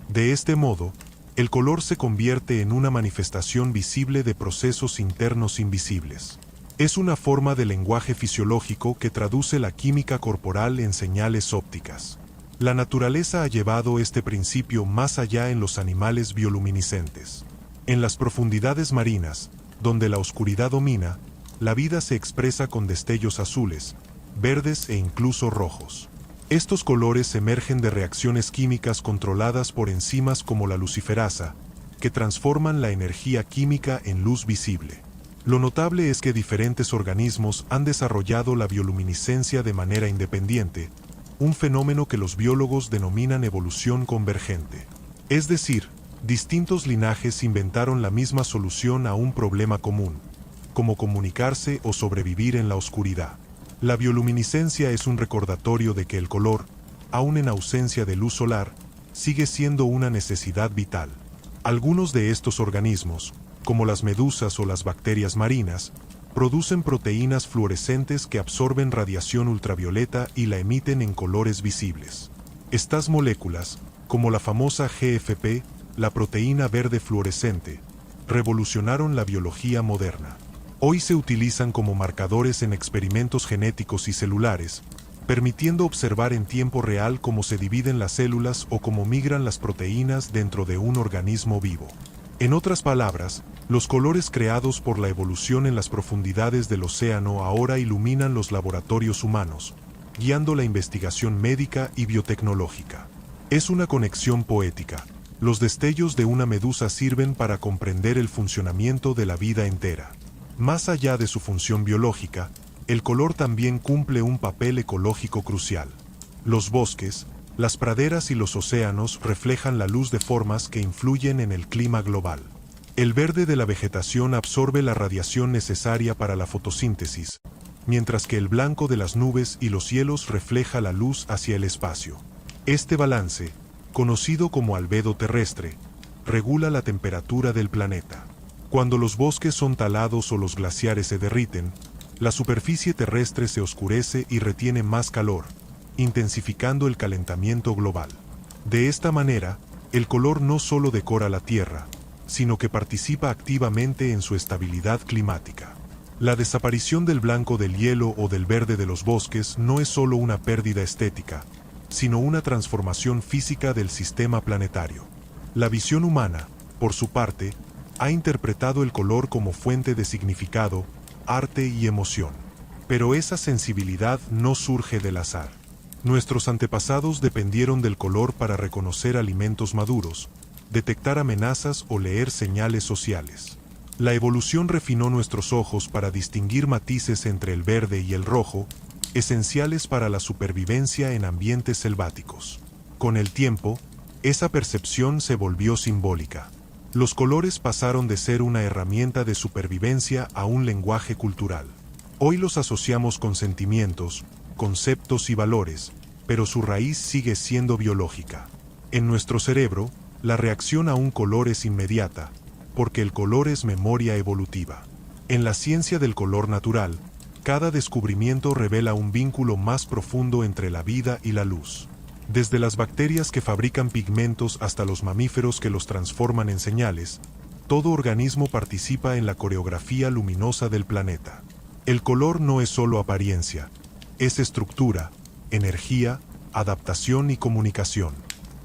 De este modo, el color se convierte en una manifestación visible de procesos internos invisibles. Es una forma de lenguaje fisiológico que traduce la química corporal en señales ópticas. La naturaleza ha llevado este principio más allá en los animales bioluminiscentes. En las profundidades marinas, donde la oscuridad domina, la vida se expresa con destellos azules, verdes e incluso rojos. Estos colores emergen de reacciones químicas controladas por enzimas como la luciferasa, que transforman la energía química en luz visible. Lo notable es que diferentes organismos han desarrollado la bioluminiscencia de manera independiente, un fenómeno que los biólogos denominan evolución convergente. Es decir, distintos linajes inventaron la misma solución a un problema común, como comunicarse o sobrevivir en la oscuridad. La bioluminiscencia es un recordatorio de que el color, aun en ausencia de luz solar, sigue siendo una necesidad vital. Algunos de estos organismos, como las medusas o las bacterias marinas, producen proteínas fluorescentes que absorben radiación ultravioleta y la emiten en colores visibles. Estas moléculas, como la famosa GFP, la proteína verde fluorescente, revolucionaron la biología moderna. Hoy se utilizan como marcadores en experimentos genéticos y celulares, permitiendo observar en tiempo real cómo se dividen las células o cómo migran las proteínas dentro de un organismo vivo. En otras palabras, los colores creados por la evolución en las profundidades del océano ahora iluminan los laboratorios humanos, guiando la investigación médica y biotecnológica. Es una conexión poética. Los destellos de una medusa sirven para comprender el funcionamiento de la vida entera. Más allá de su función biológica, el color también cumple un papel ecológico crucial. Los bosques, las praderas y los océanos reflejan la luz de formas que influyen en el clima global. El verde de la vegetación absorbe la radiación necesaria para la fotosíntesis, mientras que el blanco de las nubes y los cielos refleja la luz hacia el espacio. Este balance, conocido como albedo terrestre, regula la temperatura del planeta. Cuando los bosques son talados o los glaciares se derriten, la superficie terrestre se oscurece y retiene más calor, intensificando el calentamiento global. De esta manera, el color no solo decora la Tierra, sino que participa activamente en su estabilidad climática. La desaparición del blanco del hielo o del verde de los bosques no es solo una pérdida estética, sino una transformación física del sistema planetario. La visión humana, por su parte, ha interpretado el color como fuente de significado, arte y emoción. Pero esa sensibilidad no surge del azar. Nuestros antepasados dependieron del color para reconocer alimentos maduros, detectar amenazas o leer señales sociales. La evolución refinó nuestros ojos para distinguir matices entre el verde y el rojo, esenciales para la supervivencia en ambientes selváticos. Con el tiempo, esa percepción se volvió simbólica. Los colores pasaron de ser una herramienta de supervivencia a un lenguaje cultural. Hoy los asociamos con sentimientos, conceptos y valores, pero su raíz sigue siendo biológica. En nuestro cerebro, la reacción a un color es inmediata, porque el color es memoria evolutiva. En la ciencia del color natural, cada descubrimiento revela un vínculo más profundo entre la vida y la luz. Desde las bacterias que fabrican pigmentos hasta los mamíferos que los transforman en señales, todo organismo participa en la coreografía luminosa del planeta. El color no es solo apariencia, es estructura, energía, adaptación y comunicación.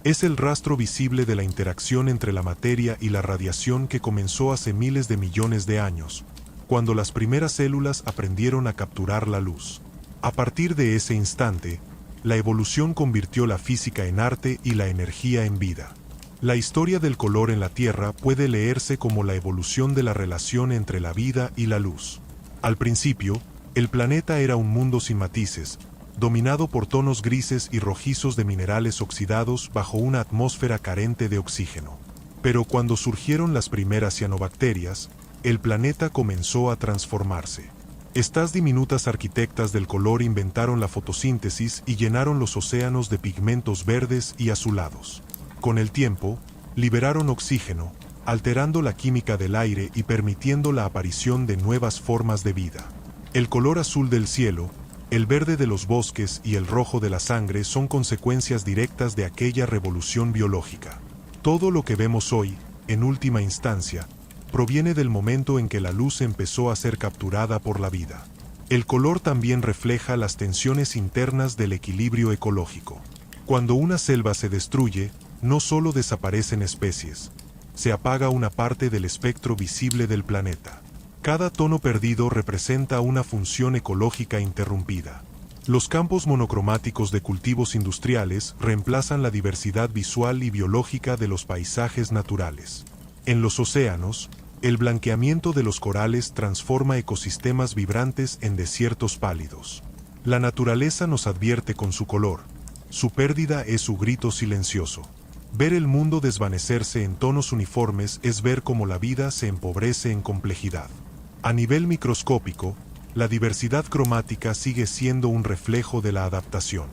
Es el rastro visible de la interacción entre la materia y la radiación que comenzó hace miles de millones de años, cuando las primeras células aprendieron a capturar la luz. A partir de ese instante, la evolución convirtió la física en arte y la energía en vida. La historia del color en la Tierra puede leerse como la evolución de la relación entre la vida y la luz. Al principio, el planeta era un mundo sin matices, dominado por tonos grises y rojizos de minerales oxidados bajo una atmósfera carente de oxígeno. Pero cuando surgieron las primeras cianobacterias, el planeta comenzó a transformarse. Estas diminutas arquitectas del color inventaron la fotosíntesis y llenaron los océanos de pigmentos verdes y azulados. Con el tiempo, liberaron oxígeno, alterando la química del aire y permitiendo la aparición de nuevas formas de vida. El color azul del cielo, el verde de los bosques y el rojo de la sangre son consecuencias directas de aquella revolución biológica. Todo lo que vemos hoy, en última instancia, proviene del momento en que la luz empezó a ser capturada por la vida. El color también refleja las tensiones internas del equilibrio ecológico. Cuando una selva se destruye, no solo desaparecen especies, se apaga una parte del espectro visible del planeta. Cada tono perdido representa una función ecológica interrumpida. Los campos monocromáticos de cultivos industriales reemplazan la diversidad visual y biológica de los paisajes naturales. En los océanos, el blanqueamiento de los corales transforma ecosistemas vibrantes en desiertos pálidos. La naturaleza nos advierte con su color. Su pérdida es su grito silencioso. Ver el mundo desvanecerse en tonos uniformes es ver cómo la vida se empobrece en complejidad. A nivel microscópico, la diversidad cromática sigue siendo un reflejo de la adaptación.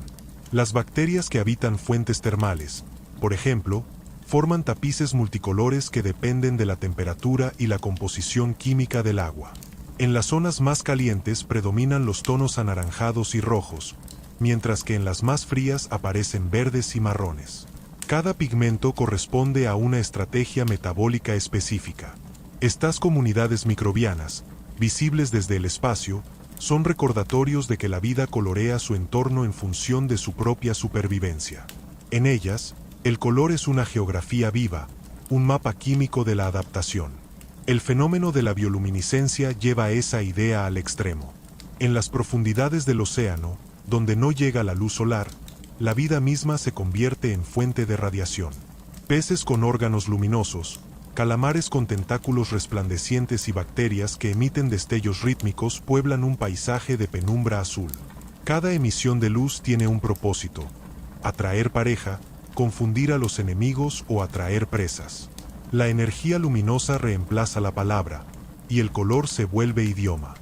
Las bacterias que habitan fuentes termales, por ejemplo, forman tapices multicolores que dependen de la temperatura y la composición química del agua. En las zonas más calientes predominan los tonos anaranjados y rojos, mientras que en las más frías aparecen verdes y marrones. Cada pigmento corresponde a una estrategia metabólica específica. Estas comunidades microbianas, visibles desde el espacio, son recordatorios de que la vida colorea su entorno en función de su propia supervivencia. En ellas, el color es una geografía viva, un mapa químico de la adaptación. El fenómeno de la bioluminiscencia lleva esa idea al extremo. En las profundidades del océano, donde no llega la luz solar, la vida misma se convierte en fuente de radiación. Peces con órganos luminosos, calamares con tentáculos resplandecientes y bacterias que emiten destellos rítmicos pueblan un paisaje de penumbra azul. Cada emisión de luz tiene un propósito: atraer pareja, confundir a los enemigos o atraer presas. La energía luminosa reemplaza la palabra, y el color se vuelve idioma.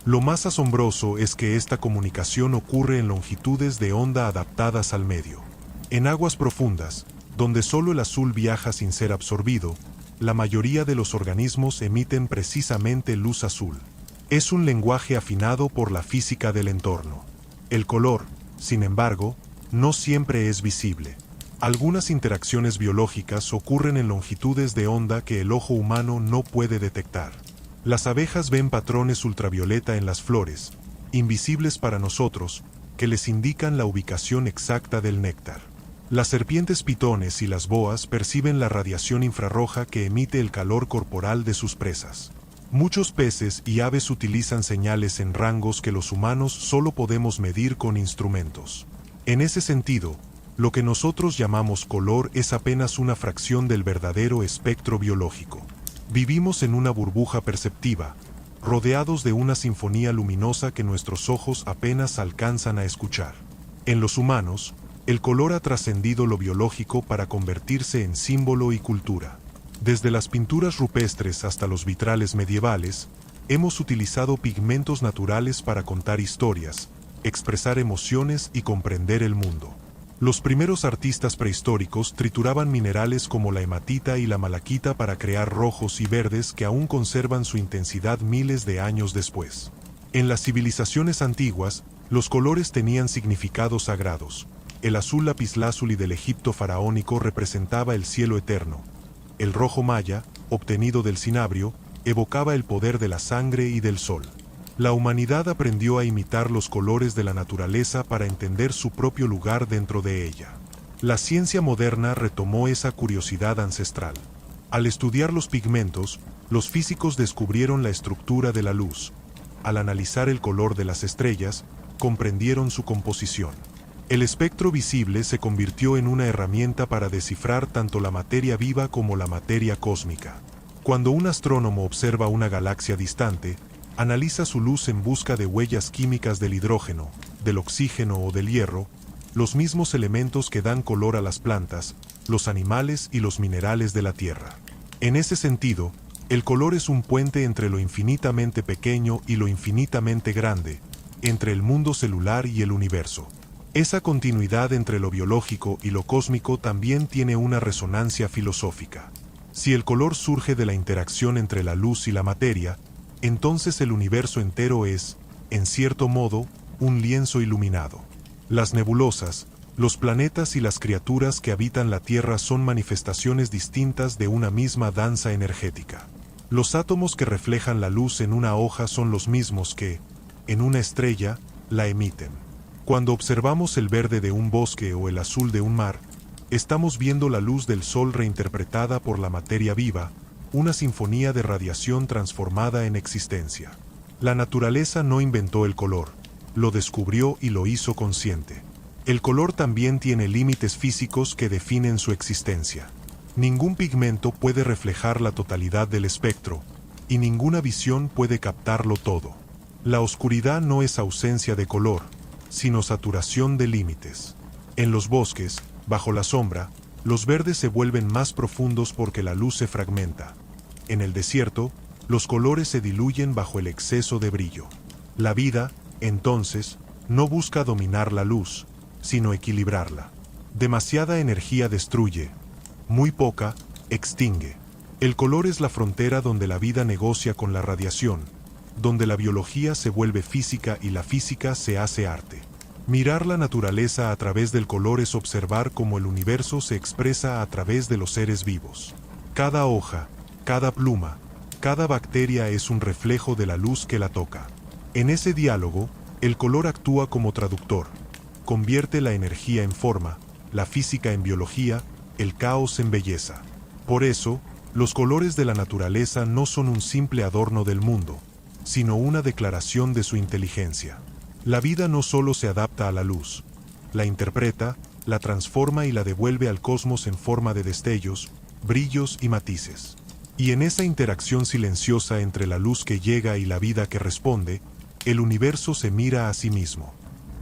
Lo más asombroso es que esta comunicación ocurre en longitudes de onda adaptadas al medio. En aguas profundas, donde solo el azul viaja sin ser absorbido, la mayoría de los organismos emiten precisamente luz azul. Es un lenguaje afinado por la física del entorno. El color, sin embargo, no siempre es visible. Algunas interacciones biológicas ocurren en longitudes de onda que el ojo humano no puede detectar. Las abejas ven patrones ultravioleta en las flores, invisibles para nosotros, que les indican la ubicación exacta del néctar. Las serpientes pitones y las boas perciben la radiación infrarroja que emite el calor corporal de sus presas. Muchos peces y aves utilizan señales en rangos que los humanos solo podemos medir con instrumentos. En ese sentido, lo que nosotros llamamos color es apenas una fracción del verdadero espectro biológico. Vivimos en una burbuja perceptiva, rodeados de una sinfonía luminosa que nuestros ojos apenas alcanzan a escuchar. En los humanos, el color ha trascendido lo biológico para convertirse en símbolo y cultura. Desde las pinturas rupestres hasta los vitrales medievales, hemos utilizado pigmentos naturales para contar historias, expresar emociones y comprender el mundo. Los primeros artistas prehistóricos trituraban minerales como la hematita y la malaquita para crear rojos y verdes que aún conservan su intensidad miles de años después. En las civilizaciones antiguas, los colores tenían significados sagrados. El azul lapislázuli del Egipto faraónico representaba el cielo eterno. El rojo maya, obtenido del cinabrio, evocaba el poder de la sangre y del sol. La humanidad aprendió a imitar los colores de la naturaleza para entender su propio lugar dentro de ella. La ciencia moderna retomó esa curiosidad ancestral. Al estudiar los pigmentos, los físicos descubrieron la estructura de la luz. Al analizar el color de las estrellas, comprendieron su composición. El espectro visible se convirtió en una herramienta para descifrar tanto la materia viva como la materia cósmica. Cuando un astrónomo observa una galaxia distante, analiza su luz en busca de huellas químicas del hidrógeno, del oxígeno o del hierro, los mismos elementos que dan color a las plantas, los animales y los minerales de la Tierra. En ese sentido, el color es un puente entre lo infinitamente pequeño y lo infinitamente grande, entre el mundo celular y el universo. Esa continuidad entre lo biológico y lo cósmico también tiene una resonancia filosófica. Si el color surge de la interacción entre la luz y la materia, entonces el universo entero es, en cierto modo, un lienzo iluminado. Las nebulosas, los planetas y las criaturas que habitan la Tierra son manifestaciones distintas de una misma danza energética. Los átomos que reflejan la luz en una hoja son los mismos que, en una estrella, la emiten. Cuando observamos el verde de un bosque o el azul de un mar, estamos viendo la luz del sol reinterpretada por la materia viva, una sinfonía de radiación transformada en existencia. La naturaleza no inventó el color, lo descubrió y lo hizo consciente. El color también tiene límites físicos que definen su existencia. Ningún pigmento puede reflejar la totalidad del espectro, y ninguna visión puede captarlo todo. La oscuridad no es ausencia de color, sino saturación de límites. En los bosques, bajo la sombra, los verdes se vuelven más profundos porque la luz se fragmenta. En el desierto, los colores se diluyen bajo el exceso de brillo. La vida, entonces, no busca dominar la luz, sino equilibrarla. Demasiada energía destruye, muy poca, extingue. El color es la frontera donde la vida negocia con la radiación, donde la biología se vuelve física y la física se hace arte. Mirar la naturaleza a través del color es observar cómo el universo se expresa a través de los seres vivos. Cada hoja, cada pluma, cada bacteria es un reflejo de la luz que la toca. En ese diálogo, el color actúa como traductor, convierte la energía en forma, la física en biología, el caos en belleza. Por eso, los colores de la naturaleza no son un simple adorno del mundo, sino una declaración de su inteligencia. La vida no solo se adapta a la luz, la interpreta, la transforma y la devuelve al cosmos en forma de destellos, brillos y matices. Y en esa interacción silenciosa entre la luz que llega y la vida que responde, el universo se mira a sí mismo.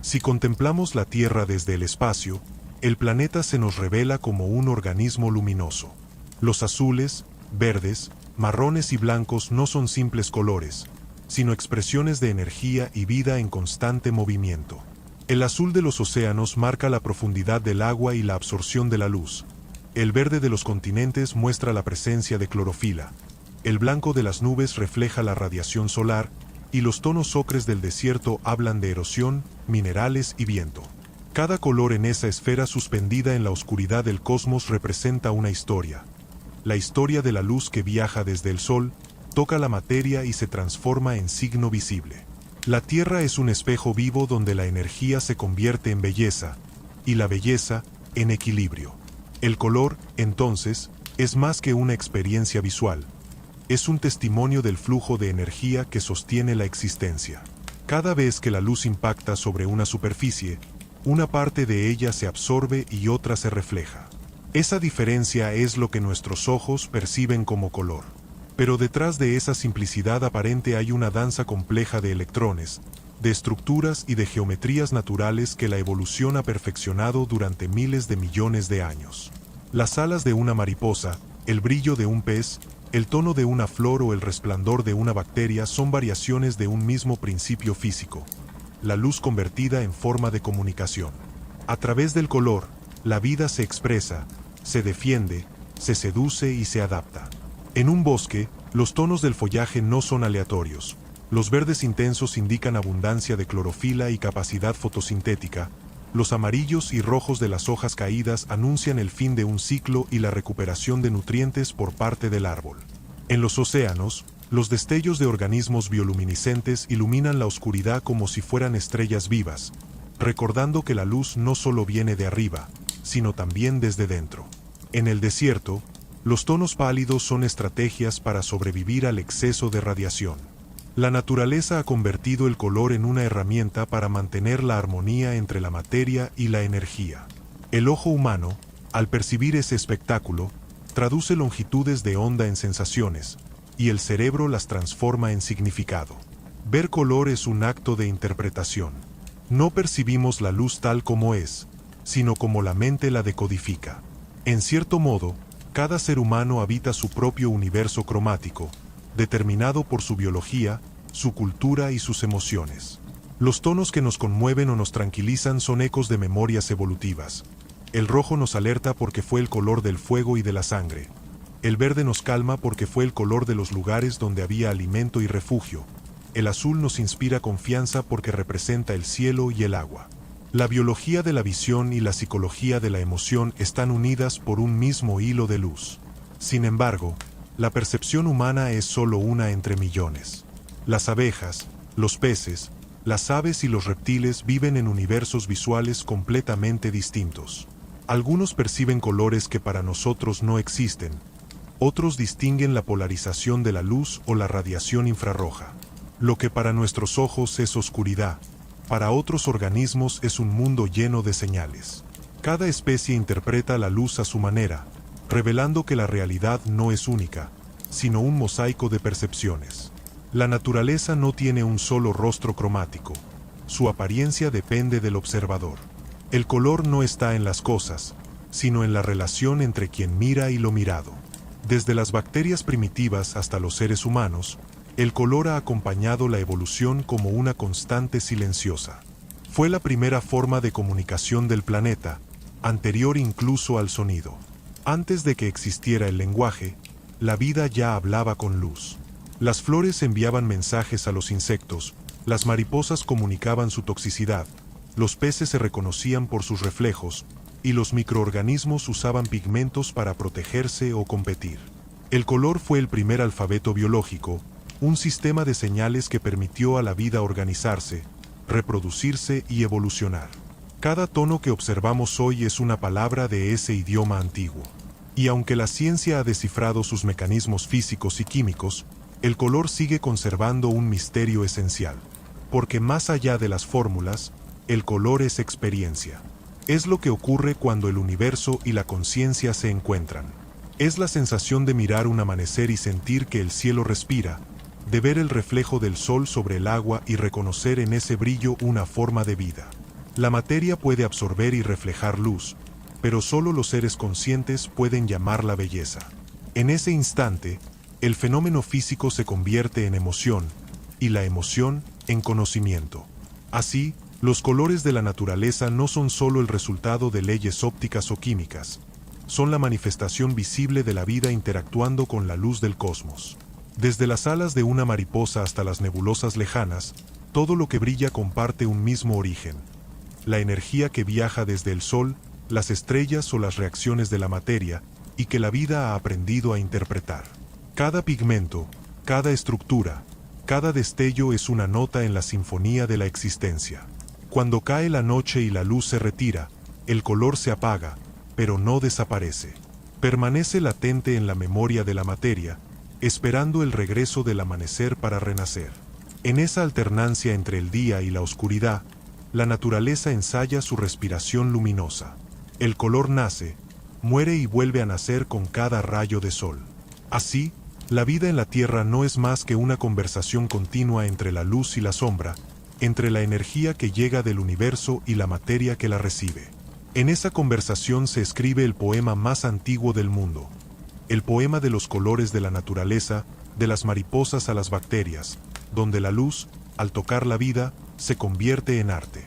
Si contemplamos la Tierra desde el espacio, el planeta se nos revela como un organismo luminoso. Los azules, verdes, marrones y blancos no son simples colores, sino expresiones de energía y vida en constante movimiento. El azul de los océanos marca la profundidad del agua y la absorción de la luz. El verde de los continentes muestra la presencia de clorofila. El blanco de las nubes refleja la radiación solar, y los tonos ocres del desierto hablan de erosión, minerales y viento. Cada color en esa esfera suspendida en la oscuridad del cosmos representa una historia. La historia de la luz que viaja desde el Sol, toca la materia y se transforma en signo visible. La Tierra es un espejo vivo donde la energía se convierte en belleza, y la belleza en equilibrio. El color, entonces, es más que una experiencia visual. Es un testimonio del flujo de energía que sostiene la existencia. Cada vez que la luz impacta sobre una superficie, una parte de ella se absorbe y otra se refleja. Esa diferencia es lo que nuestros ojos perciben como color. Pero detrás de esa simplicidad aparente hay una danza compleja de electrones, de estructuras y de geometrías naturales que la evolución ha perfeccionado durante miles de millones de años. Las alas de una mariposa, el brillo de un pez, el tono de una flor o el resplandor de una bacteria son variaciones de un mismo principio físico: la luz convertida en forma de comunicación. A través del color, la vida se expresa, se defiende, se seduce y se adapta. En un bosque, los tonos del follaje no son aleatorios. Los verdes intensos indican abundancia de clorofila y capacidad fotosintética. Los amarillos y rojos de las hojas caídas anuncian el fin de un ciclo y la recuperación de nutrientes por parte del árbol. En los océanos, los destellos de organismos bioluminiscentes iluminan la oscuridad como si fueran estrellas vivas, recordando que la luz no solo viene de arriba, sino también desde dentro. En el desierto, los tonos pálidos son estrategias para sobrevivir al exceso de radiación. La naturaleza ha convertido el color en una herramienta para mantener la armonía entre la materia y la energía. El ojo humano, al percibir ese espectáculo, traduce longitudes de onda en sensaciones, y el cerebro las transforma en significado. Ver color es un acto de interpretación. No percibimos la luz tal como es, sino como la mente la decodifica. En cierto modo, cada ser humano habita su propio universo cromático, determinado por su biología, su cultura y sus emociones. Los tonos que nos conmueven o nos tranquilizan son ecos de memorias evolutivas. El rojo nos alerta porque fue el color del fuego y de la sangre. El verde nos calma porque fue el color de los lugares donde había alimento y refugio. El azul nos inspira confianza porque representa el cielo y el agua. La biología de la visión y la psicología de la emoción están unidas por un mismo hilo de luz. Sin embargo, la percepción humana es solo una entre millones. Las abejas, los peces, las aves y los reptiles viven en universos visuales completamente distintos. Algunos perciben colores que para nosotros no existen. Otros distinguen la polarización de la luz o la radiación infrarroja. Lo que para nuestros ojos es oscuridad, para otros organismos es un mundo lleno de señales. Cada especie interpreta la luz a su manera, revelando que la realidad no es única, sino un mosaico de percepciones. La naturaleza no tiene un solo rostro cromático. Su apariencia depende del observador. El color no está en las cosas, sino en la relación entre quien mira y lo mirado. Desde las bacterias primitivas hasta los seres humanos, el color ha acompañado la evolución como una constante silenciosa. Fue la primera forma de comunicación del planeta, anterior incluso al sonido. Antes de que existiera el lenguaje, la vida ya hablaba con luz. Las flores enviaban mensajes a los insectos, las mariposas comunicaban su toxicidad, los peces se reconocían por sus reflejos, y los microorganismos usaban pigmentos para protegerse o competir. El color fue el primer alfabeto biológico, un sistema de señales que permitió a la vida organizarse, reproducirse y evolucionar. Cada tono que observamos hoy es una palabra de ese idioma antiguo. Y aunque la ciencia ha descifrado sus mecanismos físicos y químicos, el color sigue conservando un misterio esencial. Porque más allá de las fórmulas, el color es experiencia. Es lo que ocurre cuando el universo y la conciencia se encuentran. Es la sensación de mirar un amanecer y sentir que el cielo respira, de ver el reflejo del sol sobre el agua y reconocer en ese brillo una forma de vida. La materia puede absorber y reflejar luz, pero solo los seres conscientes pueden llamarla belleza. En ese instante, el fenómeno físico se convierte en emoción, y la emoción en conocimiento. Así, los colores de la naturaleza no son solo el resultado de leyes ópticas o químicas, son la manifestación visible de la vida interactuando con la luz del cosmos. Desde las alas de una mariposa hasta las nebulosas lejanas, todo lo que brilla comparte un mismo origen. La energía que viaja desde el Sol, las estrellas o las reacciones de la materia, y que la vida ha aprendido a interpretar. Cada pigmento, cada estructura, cada destello es una nota en la sinfonía de la existencia. Cuando cae la noche y la luz se retira, el color se apaga, pero no desaparece. Permanece latente en la memoria de la materia, esperando el regreso del amanecer para renacer. En esa alternancia entre el día y la oscuridad, la naturaleza ensaya su respiración luminosa. El color nace, muere y vuelve a nacer con cada rayo de sol. Así, la vida en la Tierra no es más que una conversación continua entre la luz y la sombra, entre la energía que llega del universo y la materia que la recibe. En esa conversación se escribe el poema más antiguo del mundo, el poema de los colores de la naturaleza, de las mariposas a las bacterias, donde la luz, al tocar la vida, se convierte en arte.